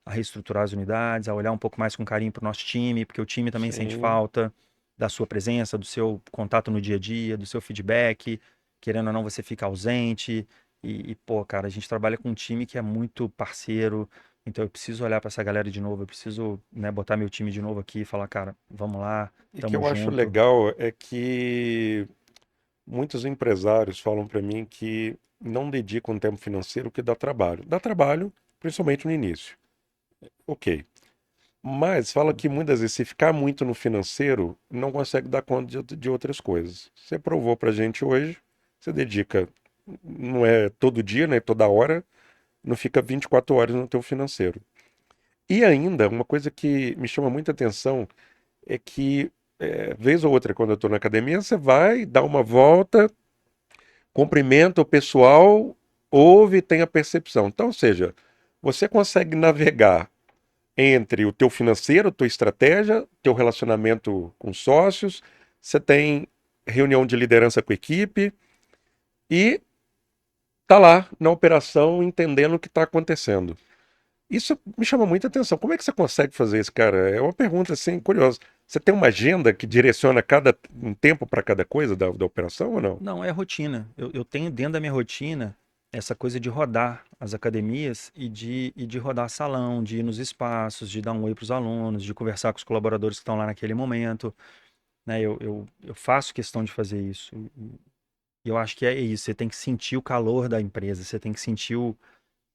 reestruturar as unidades, a olhar um pouco mais com carinho para o nosso time, porque o time também sente Sim. falta da sua presença, do seu contato no dia a dia, do seu feedback. Querendo ou não, você fica ausente. Pô, cara, a gente trabalha com um time que é muito parceiro. Então eu preciso olhar para essa galera de novo, eu preciso, né, botar meu time de novo aqui e falar, cara, vamos lá, E o que tamo eu acho junto. legal é que muitos empresários falam para mim que não dedicam tempo financeiro que dá trabalho. Dá trabalho, principalmente no início. Ok. Mas fala que muitas vezes, se ficar muito no financeiro, não consegue dar conta de outras coisas. Você provou pra gente hoje, você dedica, não é todo dia, né? Toda hora, não fica 24 horas no teu financeiro. E ainda, uma coisa que me chama muita atenção é que, vez ou outra, quando eu estou na academia, você vai, dá uma volta, cumprimenta o pessoal, ouve e tem a percepção. Então, ou seja, você consegue navegar entre o teu financeiro, tua estratégia, teu relacionamento com sócios, você tem reunião de liderança com a equipe e tá lá na operação entendendo o que está acontecendo. Isso me chama muita atenção. Como é que você consegue fazer isso, cara? É uma pergunta assim curiosa. Você tem uma agenda que direciona um tempo para cada coisa da operação ou não? Não, é rotina. Eu tenho dentro da minha rotina essa coisa de rodar as academias e de rodar salão, de ir nos espaços, de dar um oi para os alunos, de conversar com os colaboradores que estão lá naquele momento, né? Eu faço questão de fazer isso. E eu acho que é isso. Você tem que sentir o calor da empresa, você tem que sentir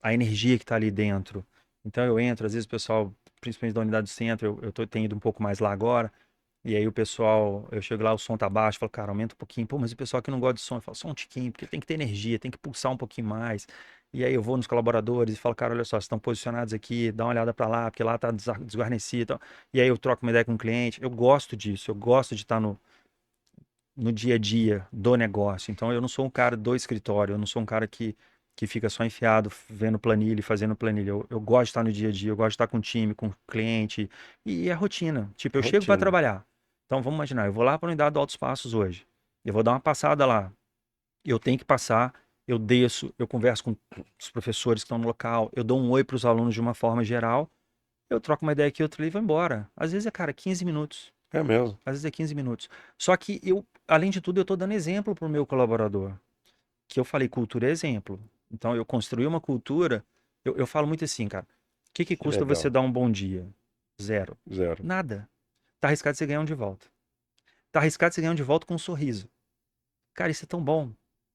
a energia que está ali dentro. Então eu entro, às vezes o pessoal, principalmente da unidade do centro, tenho ido um pouco mais lá agora. E aí o pessoal, eu chego lá, o som tá baixo, falo, cara, aumenta um pouquinho. Pô, mas o pessoal que não gosta de som, eu falo, só um tiquinho, porque tem que ter energia, tem que pulsar um pouquinho mais. E aí eu vou nos colaboradores e falo, cara, olha só, vocês estão posicionados aqui, dá uma olhada para lá, porque lá tá desguarnecido e tal. E aí eu troco uma ideia com o cliente. Eu gosto disso, eu gosto de estar no dia a dia do negócio. Então eu não sou um cara do escritório, eu não sou um cara que fica só enfiado vendo planilha e fazendo planilha. Eu gosto de estar no dia a dia, eu gosto de estar com o time, com o cliente. E é rotina. Tipo, eu chego para Rotina. trabalhar. Então vamos imaginar, eu vou lá para a unidade do Altos Passos hoje. Eu vou dar uma passada lá. Eu tenho que passar, eu desço, eu converso com os professores que estão no local, eu dou um oi para os alunos de uma forma geral, eu troco uma ideia aqui, outra ali e vou embora. Às vezes é, cara, 15 minutos. É mesmo. Às vezes é 15 minutos. Só que eu, além de tudo, eu estou dando exemplo para o meu colaborador. Que eu falei, cultura é exemplo. Então, eu construí uma cultura. Eu falo muito assim, cara. O que Que custa você legal. dar um bom dia? Zero. Zero. Nada. Tá arriscado você ganhar um de volta. Tá arriscado você ganhar um de volta com um sorriso. Cara, isso é tão bom.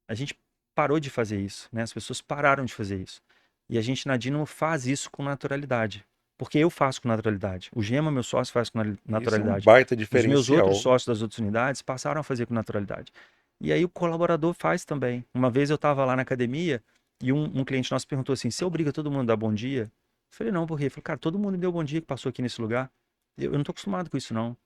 A gente parou de fazer isso, né? As pessoas pararam de fazer isso. E a gente na Dino faz isso com naturalidade. Porque eu faço com naturalidade. O Gema, meu sócio, faz com Isso é um naturalidade. baita Os meus outros diferencial. sócios das outras unidades passaram a fazer com naturalidade. E aí o colaborador faz também. Uma vez eu estava lá na academia e um cliente nosso perguntou assim: você obriga todo mundo a dar bom dia? Eu falei, não, por quê? Ele falou, cara, todo mundo me deu bom dia que passou aqui nesse lugar. Eu não estou acostumado com isso, não.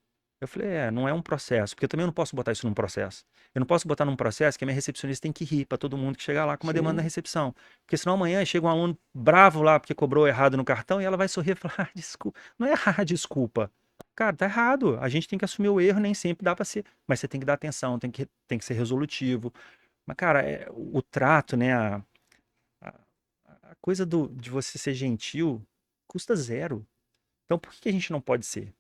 Eu falei, não é um processo, porque eu também não posso botar isso num processo. Eu não posso botar num processo que a minha recepcionista tem que rir para todo mundo que chegar lá com uma demanda na Sim. recepção. Porque senão amanhã chega um aluno bravo lá porque cobrou errado no cartão e ela vai sorrir e falar, desculpa. Não é desculpa. Cara, tá errado. A gente tem que assumir o erro, nem sempre dá para ser. Mas você tem que dar atenção, tem que ser resolutivo. Mas, cara, o trato, né? A, a coisa de você ser gentil custa zero. Então, por que a gente não pode ser?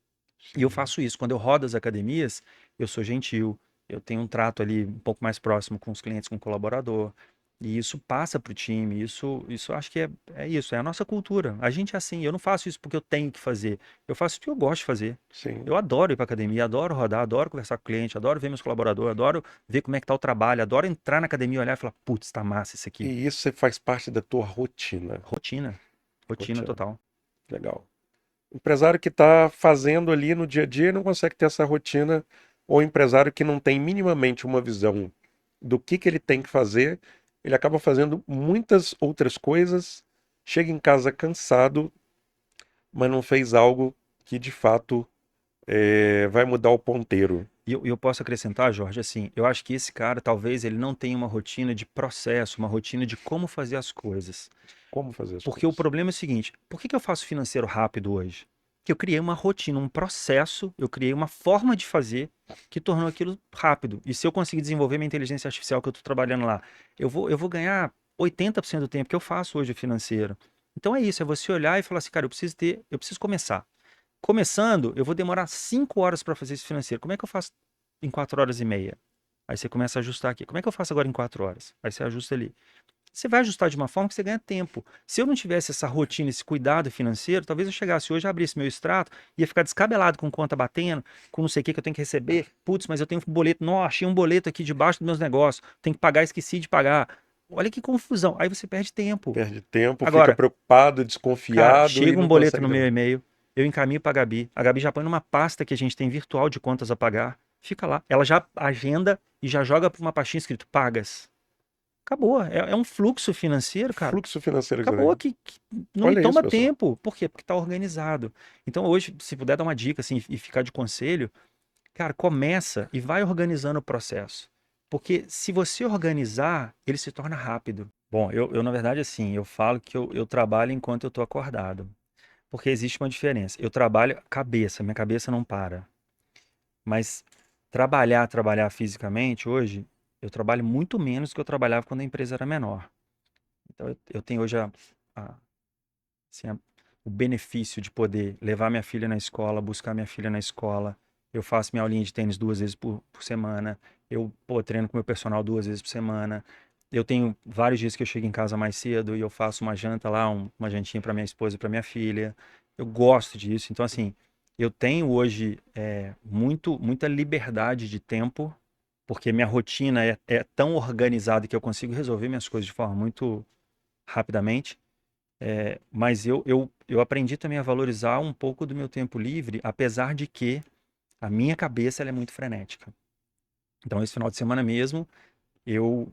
E eu Sim. faço isso. Quando eu rodo as academias, eu sou gentil, eu tenho um trato ali um pouco mais próximo com os clientes, com o colaborador. E isso passa para o time. Isso eu acho que é isso, é a nossa cultura. A gente é assim. Eu não faço isso porque eu tenho que fazer. Eu faço porque eu gosto de fazer. Sim. Eu adoro ir para academia, adoro rodar, adoro conversar com o cliente, adoro ver meus colaboradores, adoro ver como é que tá o trabalho, adoro entrar na academia e olhar e falar, putz, tá massa isso aqui. E isso faz parte da tua rotina. Rotina. Rotina Rotina. total. Legal. Empresário que está fazendo ali no dia a dia e não consegue ter essa rotina, ou empresário que não tem minimamente uma visão do que ele tem que fazer, ele acaba fazendo muitas outras coisas, chega em casa cansado, mas não fez algo que de fato vai mudar o ponteiro. E eu posso acrescentar, Jorge, assim, eu acho que esse cara, talvez, ele não tenha uma rotina de processo, uma rotina de como fazer as coisas. Como fazer as Porque o coisas? problema é o seguinte, por que eu faço financeiro rápido hoje? Que eu criei uma rotina, um processo, eu criei uma forma de fazer que tornou aquilo rápido. E se eu conseguir desenvolver minha inteligência artificial que eu estou trabalhando lá, eu vou ganhar 80% do tempo que eu faço hoje financeiro. Então é isso, é você olhar e falar assim, cara, eu preciso começar. Começando, eu vou demorar 5 horas para fazer esse financeiro. Como é que eu faço em 4 horas e meia? Aí você começa a ajustar aqui. Como é que eu faço agora em 4 horas? Aí você ajusta ali. Você vai ajustar de uma forma que você ganha tempo. Se eu não tivesse essa rotina, esse cuidado financeiro, talvez eu chegasse hoje, abrisse meu extrato, ia ficar descabelado com conta batendo, com não sei o que eu tenho que receber. Putz, mas eu tenho um boleto. Não, achei um boleto aqui debaixo dos meus negócios. Tenho que pagar, esqueci de pagar. Olha que confusão. Aí você perde tempo. Perde tempo, fica Agora, preocupado, cara, desconfiado e chega um não boleto no consegue. meu e-mail, eu encaminho para a Gabi. A Gabi já põe numa pasta que a gente tem virtual de contas a pagar. Fica lá. Ela já agenda e já joga para uma pastinha escrito pagas. Acabou. É um fluxo financeiro, cara. Fluxo financeiro que você Acabou tem. que não me Olha isso, toma pessoal. tempo. Por quê? Porque está organizado. Então hoje, se puder dar uma dica assim e ficar de conselho, cara, começa e vai organizando o processo. Porque se você organizar, ele se torna rápido. Bom, eu na verdade, assim, eu falo que eu trabalho enquanto eu estou acordado. Porque existe uma diferença. Eu trabalho cabeça, minha cabeça não para. Mas trabalhar fisicamente hoje, eu trabalho muito menos do que eu trabalhava quando a empresa era menor. Então eu tenho hoje assim, o benefício de poder levar minha filha na escola, buscar minha filha na escola. Eu faço minha aulinha de tênis 2 vezes por semana. Eu, pô, treino com meu personal 2 vezes por semana. Eu tenho vários dias que eu chego em casa mais cedo e eu faço uma janta lá, uma jantinha para minha esposa e para minha filha. Eu gosto disso. Então, assim, eu tenho hoje muita liberdade de tempo, porque minha rotina é tão organizada que eu consigo resolver minhas coisas de forma muito rapidamente. Mas eu aprendi também a valorizar um pouco do meu tempo livre, apesar de que a minha cabeça ela é muito frenética. Então, esse final de semana mesmo, eu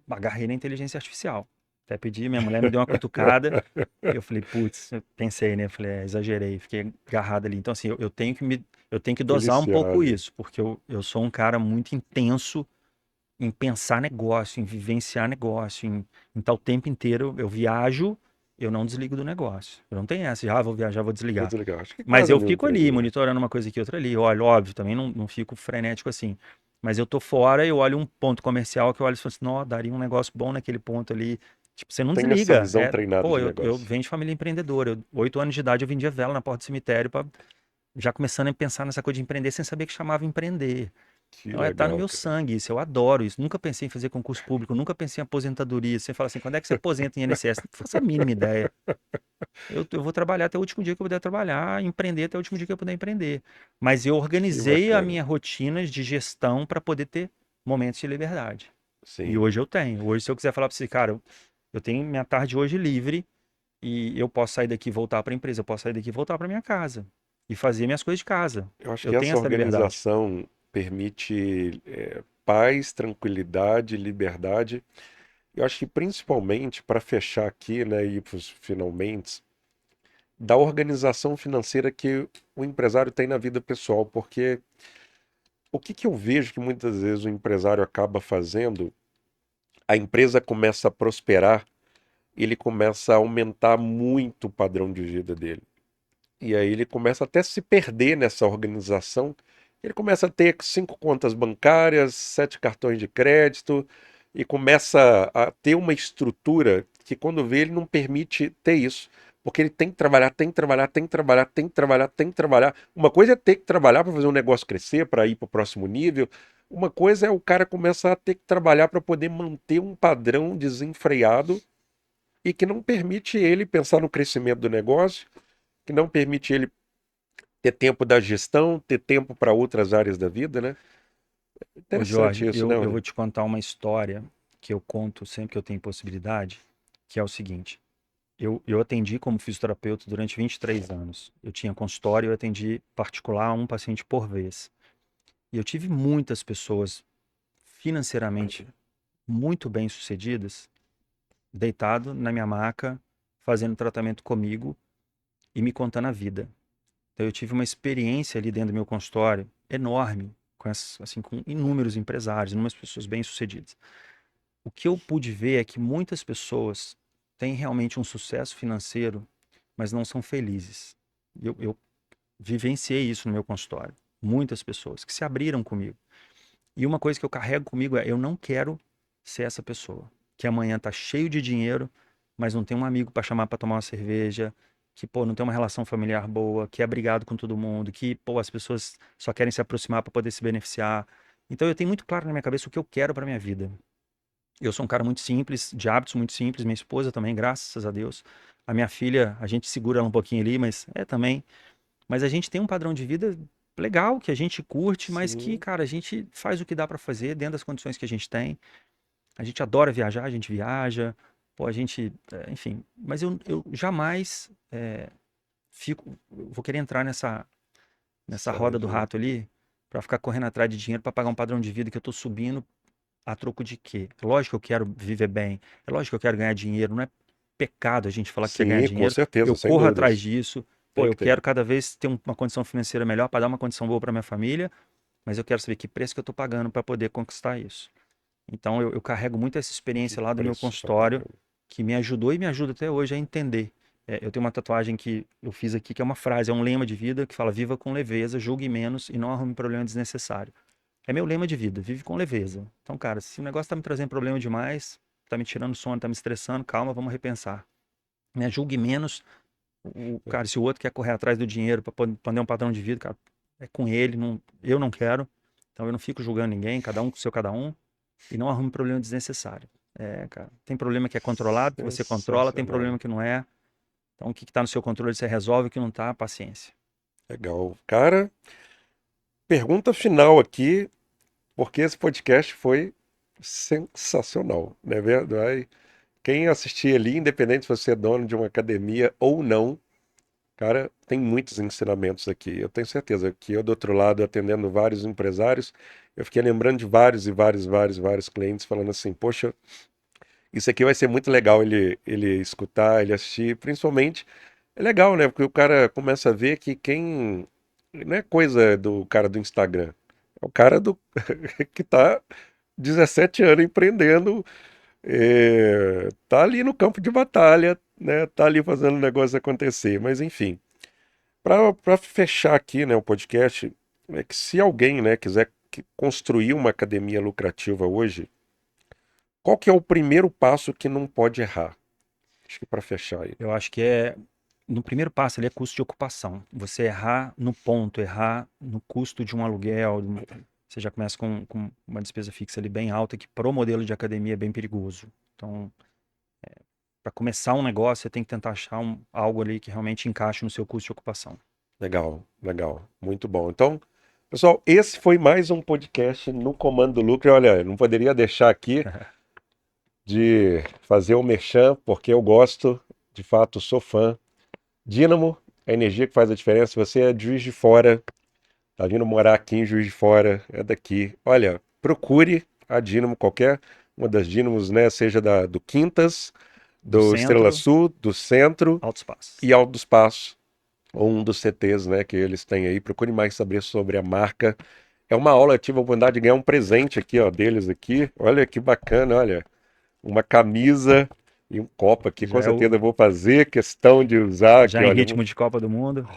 agarrei na inteligência artificial. Até pedi, minha mulher me deu uma cutucada, e eu falei, putz, eu pensei, né? Eu falei, exagerei, fiquei agarrado ali. Então, assim, eu tenho que dosar um pouco Policiado. isso, porque eu sou um cara muito intenso em pensar negócio, em vivenciar negócio, em estar o tempo inteiro, eu viajo, eu não desligo do negócio. Eu não tenho essa, de, vou viajar, vou Vou desligar. desligar. Acho que Mas quase a eu mesma fico ali, empresa, né? monitorando uma coisa aqui, outra ali. Olha, óbvio, também não fico frenético assim. Mas eu tô fora, eu olho um ponto comercial que eu olho e falo assim, não, daria um negócio bom naquele ponto ali. Tipo, você não Tem essa desliga. visão treinada Pô, de eu negócio. venho de família empreendedora. 8 anos de idade eu vendia vela na porta do cemitério, já começando a pensar nessa coisa de empreender sem saber que chamava empreender. Que Então, tá no legal, meu cara. sangue isso, eu adoro isso. Nunca pensei em fazer concurso público, nunca pensei em aposentadoria. Você fala assim, quando é que você aposenta em INSS? Não faço a mínima ideia. Eu vou trabalhar até o último dia que eu puder trabalhar, empreender até o último dia que eu puder empreender. Mas eu Que organizei a bacana. minha rotina de gestão para poder ter momentos de liberdade. E Sim. hoje eu tenho. Hoje, se eu quiser falar para você, cara, eu tenho minha tarde hoje livre e eu posso sair daqui e voltar para a empresa, eu posso sair daqui e voltar para minha casa e fazer minhas coisas de casa. Eu acho Eu que tenho essa essa liberdade. organização permite paz, tranquilidade, liberdade. Eu acho que principalmente para fechar aqui, né, e ir para os finalmente, da organização financeira que o empresário tem na vida pessoal, porque o que que eu vejo que muitas vezes o empresário acaba fazendo, a empresa começa a prosperar, ele começa a aumentar muito o padrão de vida dele. E aí ele começa até a se perder nessa organização. Ele começa a ter 5 contas bancárias, 7 cartões de crédito, e começa a ter uma estrutura que, quando vê, ele não permite ter isso. Porque ele tem que trabalhar, tem que trabalhar, tem que trabalhar, tem que trabalhar, tem que trabalhar. Uma coisa é ter que trabalhar para fazer um negócio crescer, para ir para o próximo nível. Uma coisa é o cara começar a ter que trabalhar para poder manter um padrão desenfreado e que não permite ele pensar no crescimento do negócio, que não permite ele ter tempo da gestão, ter tempo para outras áreas da vida, né? Ô Interessante Jorge, isso, né, eu vou Rodrigo? te contar uma história que eu conto sempre que eu tenho possibilidade, que é o seguinte. Eu atendi como fisioterapeuta durante 23 anos. Eu tinha consultório, eu atendi particular um paciente por vez. E eu tive muitas pessoas financeiramente muito bem-sucedidas, deitado na minha maca, fazendo tratamento comigo e me contando a vida. Então eu tive uma experiência ali dentro do meu consultório enorme, assim, com inúmeros empresários, inúmeras pessoas bem-sucedidas. O que eu pude ver é que muitas pessoas têm realmente um sucesso financeiro, mas não são felizes. Eu vivenciei isso no meu consultório. Muitas pessoas que se abriram comigo. E uma coisa que eu carrego comigo é: eu não quero ser essa pessoa que amanhã tá cheio de dinheiro, mas não tem um amigo para chamar para tomar uma cerveja, que pô, não tem uma relação familiar boa, que é brigado com todo mundo, que pô, as pessoas só querem se aproximar para poder se beneficiar. Então eu tenho muito claro na minha cabeça o que eu quero para minha vida. Eu sou um cara muito simples, de hábitos muito simples, minha esposa também, graças a Deus. A minha filha, a gente segura ela um pouquinho ali, mas também. Mas a gente tem um padrão de vida legal, que a gente curte, mas que, Sim, cara, a gente faz o que dá pra fazer dentro das condições que a gente tem. A gente adora viajar, a gente viaja, pô, a gente, enfim. Mas eu jamais vou querer entrar nessa roda do Sardinha. rato ali pra ficar correndo atrás de dinheiro pra pagar um padrão de vida que eu tô subindo a troco de quê? Lógico que eu quero viver bem, é lógico que eu quero ganhar dinheiro, não é pecado a gente falar que quer ganhar Sim, com dinheiro. certeza, Eu sem corro atrás dúvidas. disso. Pô, Tem eu que ter. quero cada vez ter uma condição financeira melhor para dar uma condição boa para minha família, mas eu quero saber que preço que eu estou pagando para poder conquistar isso. Então eu carrego muito essa experiência lá do meu Preço pra consultório, caramba. que me ajudou e me ajuda até hoje a entender. Eu tenho uma tatuagem que eu fiz aqui, que é uma frase, é um lema de vida que fala: viva com leveza, julgue menos e não arrume problema desnecessário. É meu lema de vida, vive com leveza. Então, cara, se o negócio tá me trazendo problema demais, tá me tirando sono, tá me estressando, calma, vamos repensar. Né? Julgue menos Cara, se o outro quer correr atrás do dinheiro para poder um padrão de vida, cara, é com ele, não, eu não quero. Então eu não fico julgando ninguém, cada um com o seu cada um, e não arrume problema desnecessário. Cara, tem problema que é controlado, que você controla, tem problema Sensacional. que não é. Então o que está no seu controle você resolve, o que não tá, paciência. Legal. Cara, pergunta final aqui, porque esse podcast foi sensacional, não é verdade? Quem assistir ali, independente se você é dono de uma academia ou não, cara, tem muitos ensinamentos aqui. Eu tenho certeza que eu, do outro lado, atendendo vários empresários, eu fiquei lembrando de vários e vários clientes falando assim: poxa, isso aqui vai ser muito legal ele escutar, ele assistir. Principalmente, é legal, né? Porque o cara começa a ver que quem. Não é coisa do cara do Instagram, é o cara do que tá 17 anos empreendendo, tá ali no campo de batalha, né? Tá ali fazendo o negócio acontecer. Mas enfim. Para fechar aqui, né, o podcast, é que se alguém, né, quiser construir uma academia lucrativa hoje, qual que é o primeiro passo que não pode errar? Acho que para fechar aí. Eu acho que no primeiro passo ali é custo de ocupação. Você errar no ponto, errar no custo de um aluguel, você já começa com uma despesa fixa ali bem alta, que para o modelo de academia é bem perigoso. Então, para começar um negócio, você tem que tentar achar algo ali que realmente encaixe no seu custo de ocupação. Legal, legal, muito bom. Então, pessoal, esse foi mais um podcast no Comando do Lucro. E olha, eu não poderia deixar aqui de fazer o merchan, porque eu gosto, de fato, sou fã. Dínamo, a energia que faz a diferença. Se você é de Juiz de Fora, tá vindo morar aqui em Juiz de Fora, é daqui. Olha, procure a Dínamo, qualquer uma das Dínamos, né? Seja do Quintas, Do do Estrela centro, Sul, do Centro altos passos. e Alto dos Passos, ou um dos CTs, né? Que eles têm aí. Procure mais saber sobre a marca. É uma aula, eu tive a oportunidade de ganhar um presente aqui, ó, deles aqui. Olha que bacana, olha. Uma camisa e um copo aqui. Com Já é certeza eu vou fazer questão de usar aqui, já em olha. ritmo de Copa do Mundo.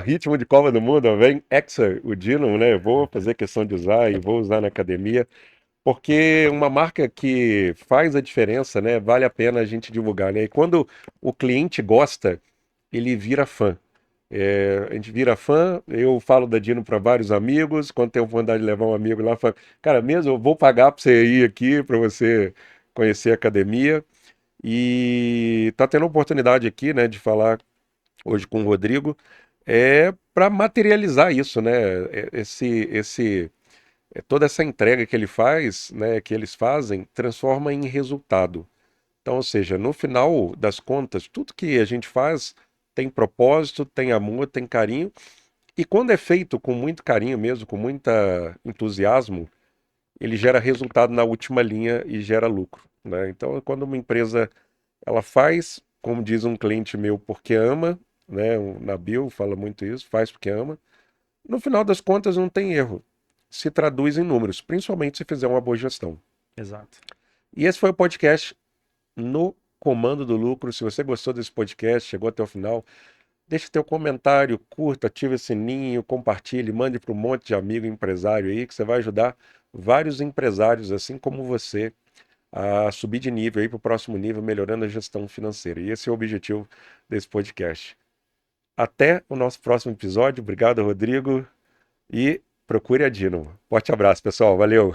Ritmo de Copa do Mundo, ó, vem Exa, o Dino, né? Eu vou fazer questão de usar e vou usar na academia, porque uma marca que faz a diferença, né? Vale a pena a gente divulgar, né? E quando o cliente gosta, ele vira fã. A gente vira fã, eu falo da Dino para vários amigos, quando tenho vontade de levar um amigo lá, falo, cara, mesmo eu vou pagar para você ir aqui, para você conhecer a academia. E tá tendo a oportunidade aqui, né, de falar hoje com o Rodrigo, para materializar isso, né? Toda essa entrega que ele faz, né, que eles fazem, transforma em resultado. Então, ou seja, no final das contas, tudo que a gente faz tem propósito, tem amor, tem carinho, e quando é feito com muito carinho mesmo, com muita entusiasmo, ele gera resultado na última linha e gera lucro, né? Então, quando uma empresa ela faz, como diz um cliente meu, porque ama, né? O Nabil fala muito isso, faz porque ama. No final das contas, não tem erro. Se traduz em números, principalmente se fizer uma boa gestão. Exato. E esse foi o podcast no Comando do Lucro. Se você gostou desse podcast, chegou até o final, deixe teu comentário, curta, ative o sininho, compartilhe, mande para um monte de amigo empresário aí, que você vai ajudar vários empresários, assim como você, a subir de nível aí para o próximo nível, melhorando a gestão financeira. E esse é o objetivo desse podcast. Até o nosso próximo episódio. Obrigado, Rodrigo. E procure a Dino. Forte abraço, pessoal. Valeu!